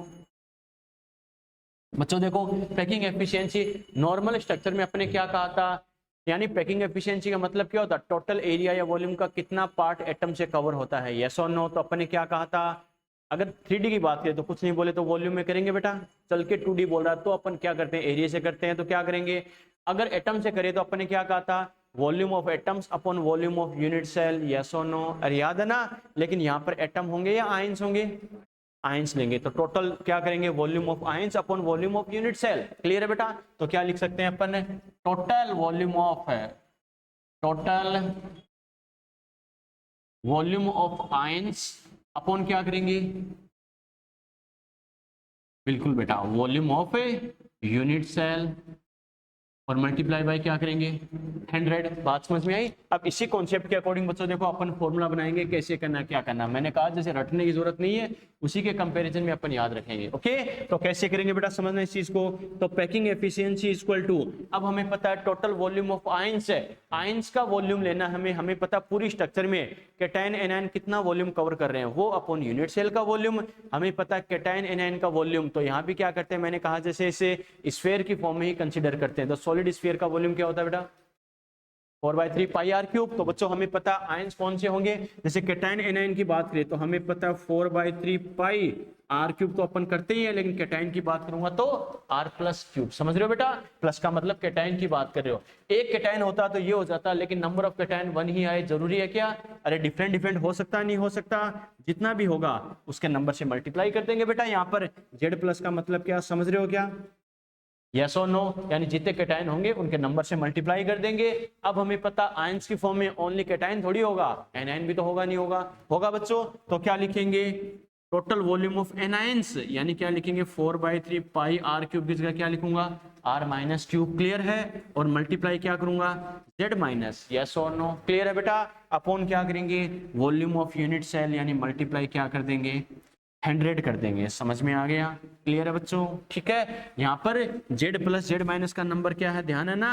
बच्चों। देखो पैकिंग एफिशिएंसी, नॉर्मल स्ट्रक्चर में अपने क्या कहा था, यानी पैकिंग एफिशिएंसी का मतलब क्या होता है, टोटल एरिया या वॉल्यूम का कितना पार्ट एटम से कवर होता है। यस और नो? तो अपन ने क्या कहा था, अगर 3D की बात करें तो कुछ नहीं बोले तो वॉल्यूम में करेंगे बेटा, चल के 2D बोल रहा है तो अपन क्या करते हैं, एरिया से करते हैं। तो क्या करेंगे, अगर एटम से करें तो अपन ने क्या कहा था, volume of atoms upon volume of unit cell. Yes और नो? अरे याद है ना? लेकिन यहाँ पर एटम होंगे या आयंस होंगे, आयंस लेंगे, तो टोटल क्या करेंगे, volume of ions upon volume of unit cell. Clear है बेटा? तो क्या लिख सकते हैं अपन, टोटल वॉल्यूम ऑफ है, total volume of ions upon क्या करेंगे, बिल्कुल बेटा वॉल्यूम ऑफ यूनिट सेल और मल्टीप्लाई बाय क्या करेंगे 100। बात समझ में आई। अब इसी कॉन्सेप्ट के अकॉर्डिंग बच्चों देखो अपन फॉर्मूला बनाएंगे कैसे करना क्या करना। मैंने कहा जैसे रटने की जरूरत नहीं है, उसी के कंपैरिजन में अपन याद रखेंगे। ओके, तो कैसे करेंगे बेटा समझना इस चीज को। तो पैकिंग एफिशिएंसी इक्वल टू, अब हमें पता है टोटल वॉल्यूम ऑफ आयंस है, आयंस का वॉल्यूम लेना हमें पता पूरी स्ट्रक्चर में कैटायन एनायन कितना वॉल्यूम कवर कर रहे हैं वो अपॉन यूनिट सेल का वॉल्यूम। हमें पता है कैटायन एनायन का वॉल्यूम, तो यहाँ भी क्या करते हैं मैंने कहा जैसे इसे स्फीयर की फॉर्म में ही कंसीडर करते हैं। तो सॉलिड स्फीयर का वॉल्यूम क्या होता है बेटा 4/3 पाई आर क्यूब। तो बच्चों हमें पता आयंस कौन से होंगे, जैसे कैटायन एनायन की बात करें तो हमें पता 4/3 पाई आर क्यूब तो अपन करते ही है, लेकिन कैटायन की बात करूंगा तो आर प्लस क्यूब। समझ रहे हो बेटा, प्लस का मतलब कैटायन की बात कर रहे हो। एक कैटायन होता तो ये हो जाता, लेकिन नंबर ऑफ कैटायन 1 ही आए जरूरी है क्या? अरे डिफरेंट हो सकता नहीं हो सकता, जितना भी होगा उसके नंबर से मल्टीप्लाई कर देंगे बेटा। यहाँ पर जेड प्लस का मतलब क्या समझ रहे हो क्या? यस और नो, यानी जितने कैटायन होंगे उनके नंबर से मल्टीप्लाई कर देंगे। अब हमें पता आयंस की फॉर्म में ओनली कैटायन थोड़ी होगा, एनायन भी तो होगा नहीं होगा, होगा बच्चों। तो क्या लिखेंगे टोटल वॉल्यूम ऑफ एनायंस, यानी क्या लिखेंगे 4/3 पाई आर क्यूब की जगह क्या लिखूंगा आर माइनस क्यूब। क्लियर है? और मल्टीप्लाई क्या करूंगा जेड माइनस, यस और नो क्लियर है बेटा। अपॉन क्या करेंगे वॉल्यूम ऑफ यूनिट सेल, यानी मल्टीप्लाई क्या कर देंगे 100 कर देंगे। समझ में आ गया? क्लियर है बच्चों? ठीक है। यहाँ पर z प्लस जेड माइनस का नंबर क्या है, ध्यान है ना,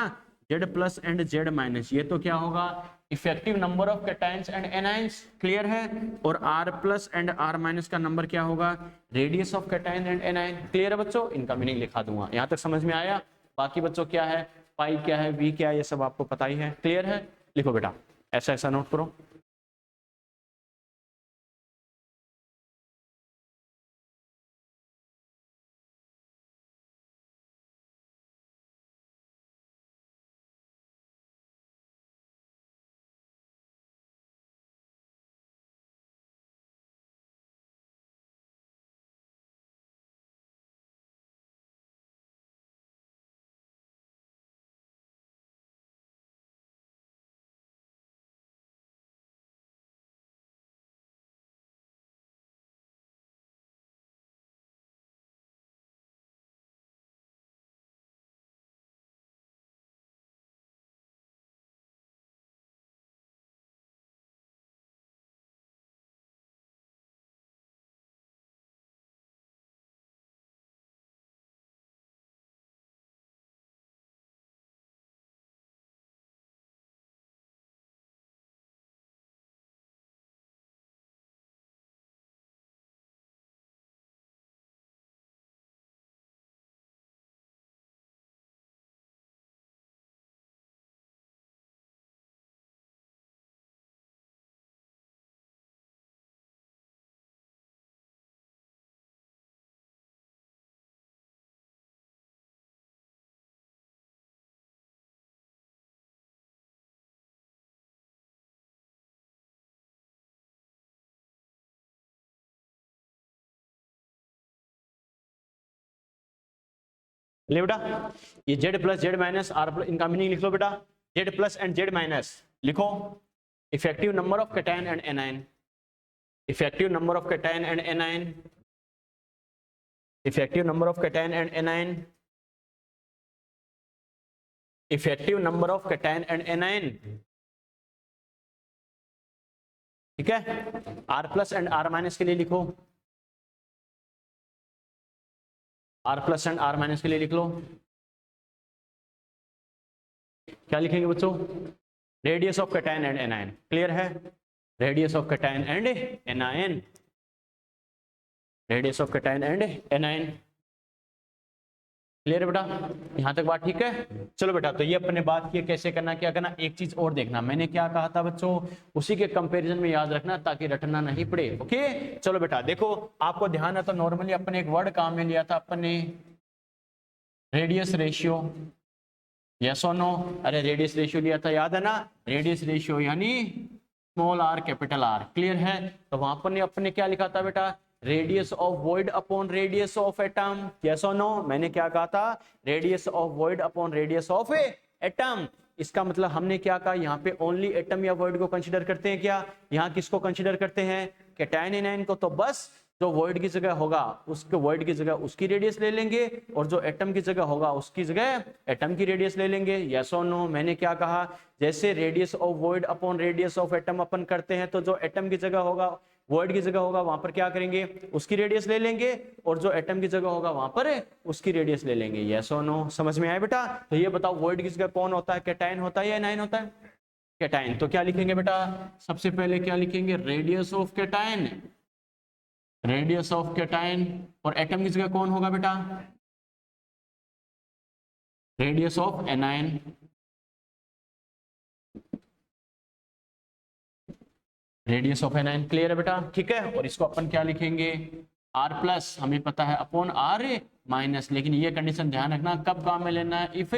z plus and z minus, ये तो क्या होगा effective number of cations and anions. Clear है? और r plus and r minus का नंबर क्या होगा radius of cation and anion. Clear है बच्चों? इनका मीनिंग लिखा दूंगा। यहाँ तक समझ में आया? बाकी बच्चों क्या है पाई क्या है v क्या है ये सब आपको पता ही है। क्लियर है? लिखो बेटा ऐसा ऐसा नोट करो। ले बेटा ये z plus z minus r plus, इनका मीनिंग लिख लो बेटा z plus and z minus लिखो effective number of cation and anion, effective number of cation and anion, effective number of cation and anion, effective number of cation and anion. ठीक है? R plus and r minus के लिए लिखो, r plus and r minus के लिए लिख लो। क्या लिखेंगे बच्चों radius of cation and anion. Clear है? Radius of cation and anion, radius of cation and anion. Clear है बेटा? यहां तक बात ठीक है? चलो बेटा तो ये अपन ने बात की कैसे करना क्या करना। एक चीज और देखना, मैंने क्या कहा था बच्चों, उसी के कंपैरिजन में याद रखना ताकि रटना नहीं पड़े। ओके चलो बेटा देखो आपको ध्यान है तो नॉर्मली अपन ने एक वर्ड काम में लिया था अपन ने रेडियस रेशियो, यस और नो। अरे रेडियस रेशियो लिया था याद है ना, रेडियस रेशियो यानी small are capital R. Clear है? तो वहां पर अपन ने क्या लिखा था बेटा radius of void upon radius of atom, yes और नो। मैंने क्या कहा था radius of void upon radius of atom. इसका मतलब हमने क्या कहा यहाँ पे ओनली एटम या वॉइड को कंसीडर करते हैं क्या? यहाँ किसको कंसीडर करते हैं कैटायन एनायन को। तो बस जो वॉइड की जगह होगा उसके वॉइड की जगह उसकी रेडियस ले लेंगे, और जो एटम की जगह होगा उसकी जगह एटम की रेडियस ले लेंगे। यस और नो? मैंने क्या कहा, जैसे radius of void upon radius of atom अपन करते हैं, तो जो एटम की जगह होगा वॉइड की जगह होगा वहां पर क्या करेंगे, उसकी रेडियस ले लेंगे, और जो एटम की जगह होगा वहां पर उसकी रेडियस ले लेंगे। यस और नो? समझ में आया बेटा? तो ये बताओ वॉइड की जगह कौन होता है, कैटायन होता है या एनायन होता है? कैटायन। तो क्या लिखेंगे बेटा, सबसे पहले क्या लिखेंगे, radius of cation, radius of cation. और एटम की जगह कौन होगा बेटा, radius of anion. Radius of anion. Clear है बेटा? ठीक है। और इसको अपन क्या लिखेंगे, आर प्लस, हमें पता है अपॉन आर माइनस, लेकिन ये कंडीशन ध्यान रखना कब काम में लेना है, if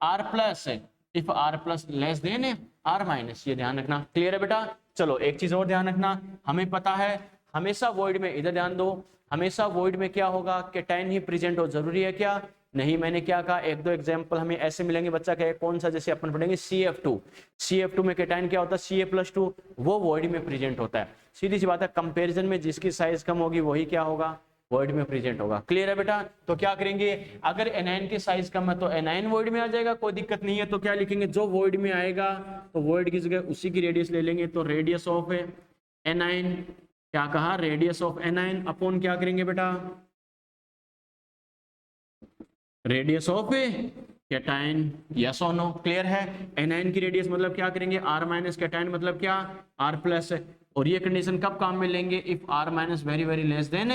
r plus less than r minus, ये ध्यान रखना। क्लियर है बेटा? चलो एक चीज और ध्यान रखना, हमें पता है हमेशा वॉइड में, इधर ध्यान दो, हमेशा वॉइड में क्या होगा, कैटायन ही प्रेजेंट हो। जरूरी है क्या? नहीं। मैंने क्या कहा, एक दो एग्जांपल हमें ऐसे मिलेंगे, बच्चा कहे कौन सा, जैसे अपन पढ़ेंगे CF2 में कैटायन क्या होता है, Ca+2, वो वॉइड में प्रेजेंट होता है। सीधी सी बात है, कंपैरिजन में जिसकी साइज कम होगी वही क्या होगा, वॉइड में प्रेजेंट होगा। क्लियर है बेटा? तो क्या करेंगे, अगर एनायन की साइज कम है तो एनायन वॉइड में आ जाएगा, कोई दिक्कत नहीं है। तो क्या लिखेंगे, जो वॉइड में आएगा तो वॉइड की जगह उसी की रेडियस ले लेंगे। तो रेडियस ऑफ एनायन, क्या कहा, रेडियस ऑफ एनायन अपॉन क्या करेंगे बेटा, रेडियस ऑफ कैटायन। यस और नो? क्लियर है? एनायन की रेडियस मतलब क्या करेंगे, आर माइनस, कैटायन मतलब क्या, आर प्लस। और ये कंडीशन कब काम में लेंगे, if r minus very very less than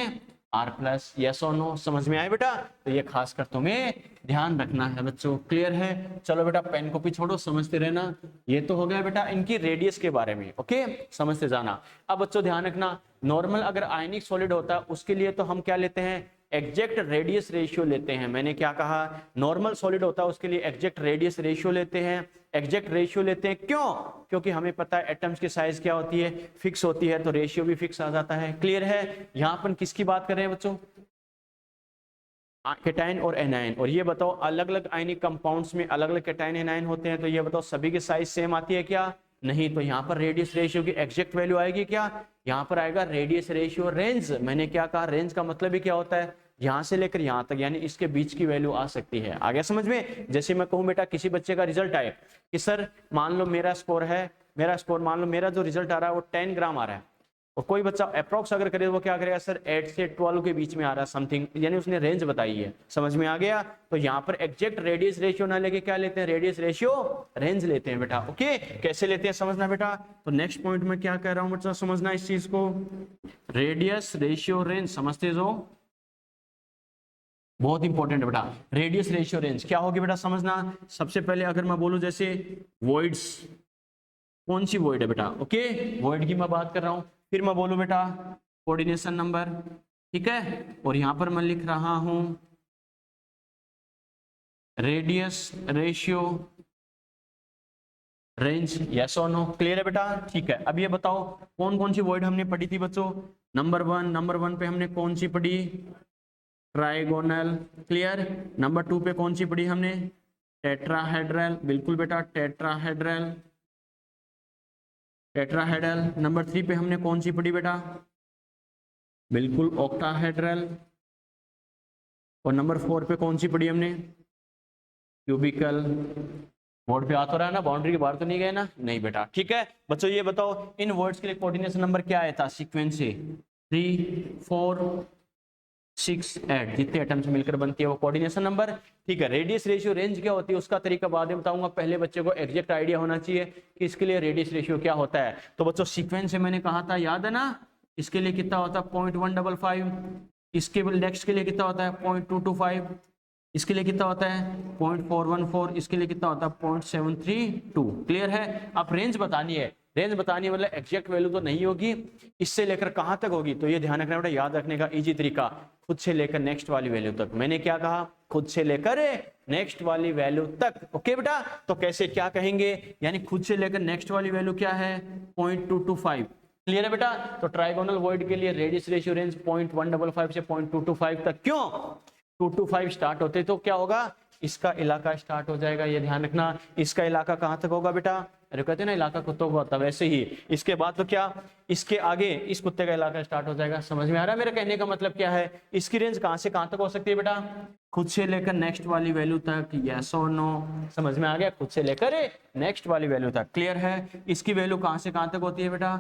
r plus. Yes और नो? समझ में आए बेटा? तो ये खासकर तुम्हें ध्यान रखना है बच्चों। क्लियर है? चलो बेटा पेन कॉपी छोड़ो, समझते रहना। ये तो हो गया बेटा इनकी रेडियस के बारे में, ओके, समझते जाना। अब बच्चों ध्यान रखना, नॉर्मल अगर आयनिक सॉलिड होता है उसके लिए तो हम क्या लेते हैं, एग्जैक्ट रेडियस रेशियो लेते हैं। मैंने क्या कहा, नॉर्मल सॉलिड होता है उसके लिए एग्जैक्ट रेडियस रेशियो लेते हैं। एग्जैक्ट रेशियो लेते हैं क्यों, क्योंकि हमें पता है एटम्स की साइज क्या होती है, फिक्स होती है, तो रेशियो भी फिक्स आ जाता है। क्लियर है? यहां पर किसकी बात कर रहे हैं बच्चों, कैटायन और एनायन। और ये बताओ अलग अलग आयनिक कंपाउंड्स में अलग अलग कैटायन एनायन होते हैं, तो ये बताओ सभी की साइज सेम आती है क्या, नहीं। तो यहाँ पर रेडियस रेशियो की एग्जैक्ट वैल्यू आएगी क्या, यहाँ पर आएगा रेडियस रेशियो रेंज। मैंने क्या कहा, रेंज का मतलब ही क्या होता है, यहां से लेकर यहां तक, यानी इसके बीच की वैल्यू आ सकती है। आ गया समझ में? जैसे मैं कहूं बेटा किसी बच्चे का रिजल्ट आए कि सर मान लो मेरा स्कोर मान लो मेरा जो रिजल्ट आ रहा है वो 10 ग्राम आ रहा है, और कोई बच्चा अप्रोक्स अगर करे वो क्या करेगा, सर 8 से 12 के बीच में आ रहा है समथिंग, यानी उसने रेंज बताई है। समझ में आ गया? तो यहाँ पर एग्जैक्ट रेडियस रेशियो ना लेके क्या लेते हैं, रेडियस रेशियो रेंज लेते हैं बेटा। ओके, कैसे लेते हैं समझना बेटा। तो नेक्स्ट पॉइंट में क्या कह रहा हूं बच्चा, समझना इस चीज को, रेडियस रेशियो रेंज समझते जो, बहुत इंपॉर्टेंट है बेटा। रेडियस रेशियो रेंज क्या होगी बेटा, समझना। सबसे पहले अगर मैं बोलूं जैसे वॉइड्स, कौन सी वॉइड है बेटा, ओके, वॉइड की मैं बात कर रहा हूं। फिर मैं बोलूं बेटा कोऑर्डिनेशन नंबर, ठीक है, और यहां पर मैं लिख रहा हूं रेडियस रेशियो रेंज। यस और नो? क्लियर है बेटा? ठीक है। अब ये बताओ कौन कौन सी वॉइड हमने पढ़ी थी बच्चों। नंबर वन पे हमने कौन सी पढ़ी, ट्राइगोनल। क्लियर? नंबर 2 पे कौन सी पढ़ी हमने, टेट्राहेड्रल। बिल्कुल बेटा, टेट्राहेड्रल। नंबर 3 पे हमने कौन सी पढ़ी बेटा, बिल्कुल ऑक्टाहेड्रल। और नंबर 4 पे कौन सी पढ़ी हमने, क्यूबिकल। बोर्ड पे आ तो रहा है ना, बाउंड्री के बाहर तो नहीं गए ना, नहीं बेटा। ठीक है बच्चों, ये बताओ इन वर्ड्स के लिए कोऑर्डिनेशन नंबर क्या आया था सीक्वेंस से, 3, 4, 6, 8, जितने एटम्स मिलकर बनती है वो कोऑर्डिनेशन नंबर। ठीक है। रेडियस रेशियो रेंज क्या होती है उसका तरीका बाद में बताऊंगा, पहले बच्चे को एग्जैक्ट आइडिया होना चाहिए कि इसके लिए रेडियस रेशियो क्या होता है। तो बच्चों सीक्वेंस से मैंने कहा था, याद है ना, इसके लिए कितना होता है 0.155, इसके नेक्स्ट के लिए कितना होता है 0.225, इसके लिए कितना होता है 0.414, इसके लिए कितना होता है 0.732। क्लियर है? अब रेंज बतानी है, रेंज बतानी है मतलब एग्जैक्ट वैल्यू तो नहीं होगी, इससे लेकर कहां तक होगी, तो ये ध्यान रखना बेटा, याद रखने का इजी तरीका, खुद से लेकर नेक्स्ट वाली वैल्यू तक। मैंने क्या कहा, खुद से लेकर नेक्स्ट वाली वैल्यू तक। ओके बेटा, तो कैसे क्या कहेंगे, यानी खुद से लेकर नेक्स्ट वाली वैल्यू क्या है 0.225। क्लियर है बेटा? तो ट्राइगोनल वॉइड के लिए रेडियस रेशियो रेंज 0.155 से 0.225 तक। क्यों 225 स्टार्ट होते तो क्या होगा, इसका इलाका स्टार्ट हो जाएगा, ये ध्यान रखना। इसका इलाका कहां तक होगा बेटा, अरे कहते हैं ना इलाका कुत्तों को आता, वैसे ही इसके बाद तो क्या, इसके आगे इस कुत्ते का इलाका स्टार्ट हो जाएगा। समझ में आ रहा है मेरा कहने का मतलब क्या है? इसकी रेंज कहां से कहां तक हो सकती है बेटा? खुद से लेकर नेक्स्ट वाली वैल्यू तक, यस और नो। समझ में आ गया? खुद से लेकर नेक्स्ट वाली वैल्यू तक। क्लियर है? इसकी वैल्यू कहां से कहां तक होती है बेटा?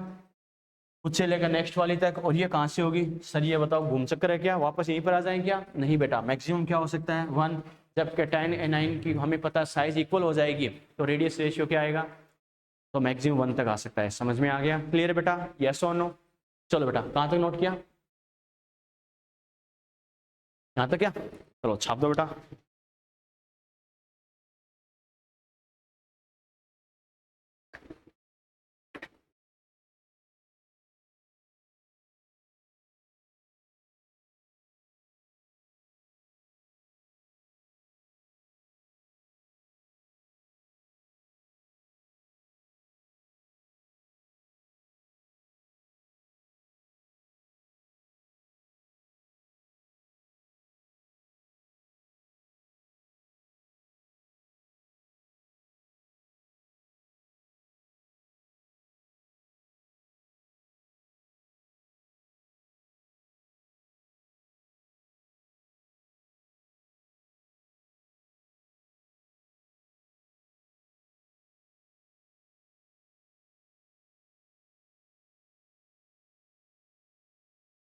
खुद से लेकर नेक्स्ट वाली तक। और ये कहां से होगी सर? ये बताओ, घूम चक्कर है क्या? वापस यहीं पर आ जाएंगे क्या? नहीं बेटा, मैक्सिमम क्या हो सकता है? 1। जब कैटायन एनाइन की हमें पता साइज इक्वल हो जाएगी तो रेडियस रेशियो क्या आएगा? तो मैक्सिमम 1 तक आ सकता है। समझ में आ गया? क्लियर है बेटा? यस और नो? चलो बेटा, कहां तक नोट किया? यहां तक क्या? चलो छाप दो बेटा।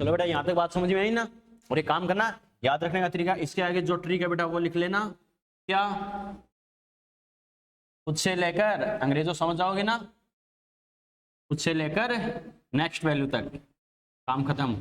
चलो बेटा, यहां तक बात समझ में आई ना? और एक काम करना, याद रखने का तरीका, इसके आगे जो ट्रिक है बेटा वो लिख लेना। क्या? खुद से लेकर, अंग्रेजों समझ जाओगे ना, खुद से लेकर नेक्स्ट वैल्यू तक, काम खत्म।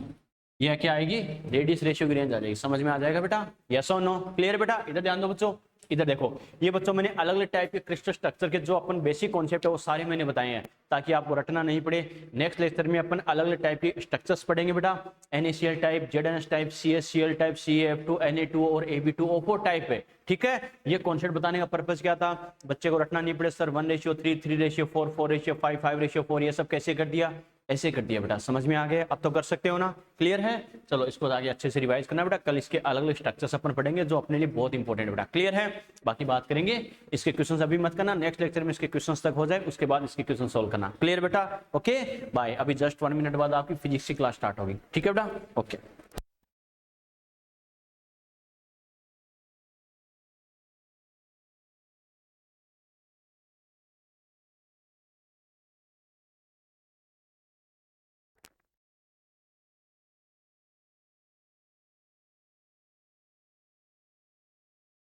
यह क्या आएगी? रेडियस रेशियो की रेंज आ जाएगी। समझ में आ जाएगा बेटा? यस और नो? क्लियर बेटा? इधर ध्यान दो बच्चों, इधर देखो। ये बच्चों मैंने अलग अलग टाइप के क्रिस्टल स्ट्रक्चर के जो अपन बेसिक कॉन्सेप्ट है वो सारे मैंने बताए हैं ताकि आपको रटना नहीं पड़े। नेक्स्ट लेक्चर में अपन अलग अलग टाइप के स्ट्रक्चर्स पढ़ेंगे बेटा। NaCl type, ZnS type, CaCl type, CaF2, Na2 और Ab2O4 टाइप है। ठीक है, ये कॉन्सेप्ट बताने का पर्पज क्या था? बच्चे को रटना नहीं पड़े सर 1:3, 3:4, 4:5, 5:4, ये सब कैसे कर दिया? ऐसे कर दिया बेटा। समझ में आ गया? अब तो कर सकते हो ना? क्लियर है? चलो इसको आगे अच्छे से रिवाइज करना बेटा। कल इसके अलग अलग स्ट्रक्चर्स अपन पढ़ेंगे जो अपने लिए बहुत इंपॉर्टेंट है बेटा। क्लियर है? बाकी बात करेंगे। इसके क्वेश्चंस अभी मत करना, नेक्स्ट लेक्चर में इसके क्वेश्चंस तक हो जाए उसके बाद इसके क्वेश्चन सोल्व करना। क्लियर बेटा? Okay bye. अभी जस्ट 1 मिनट बाद आपकी फिजिक्स की क्लास स्टार्ट होगी। ठीक है बेटा? ओके।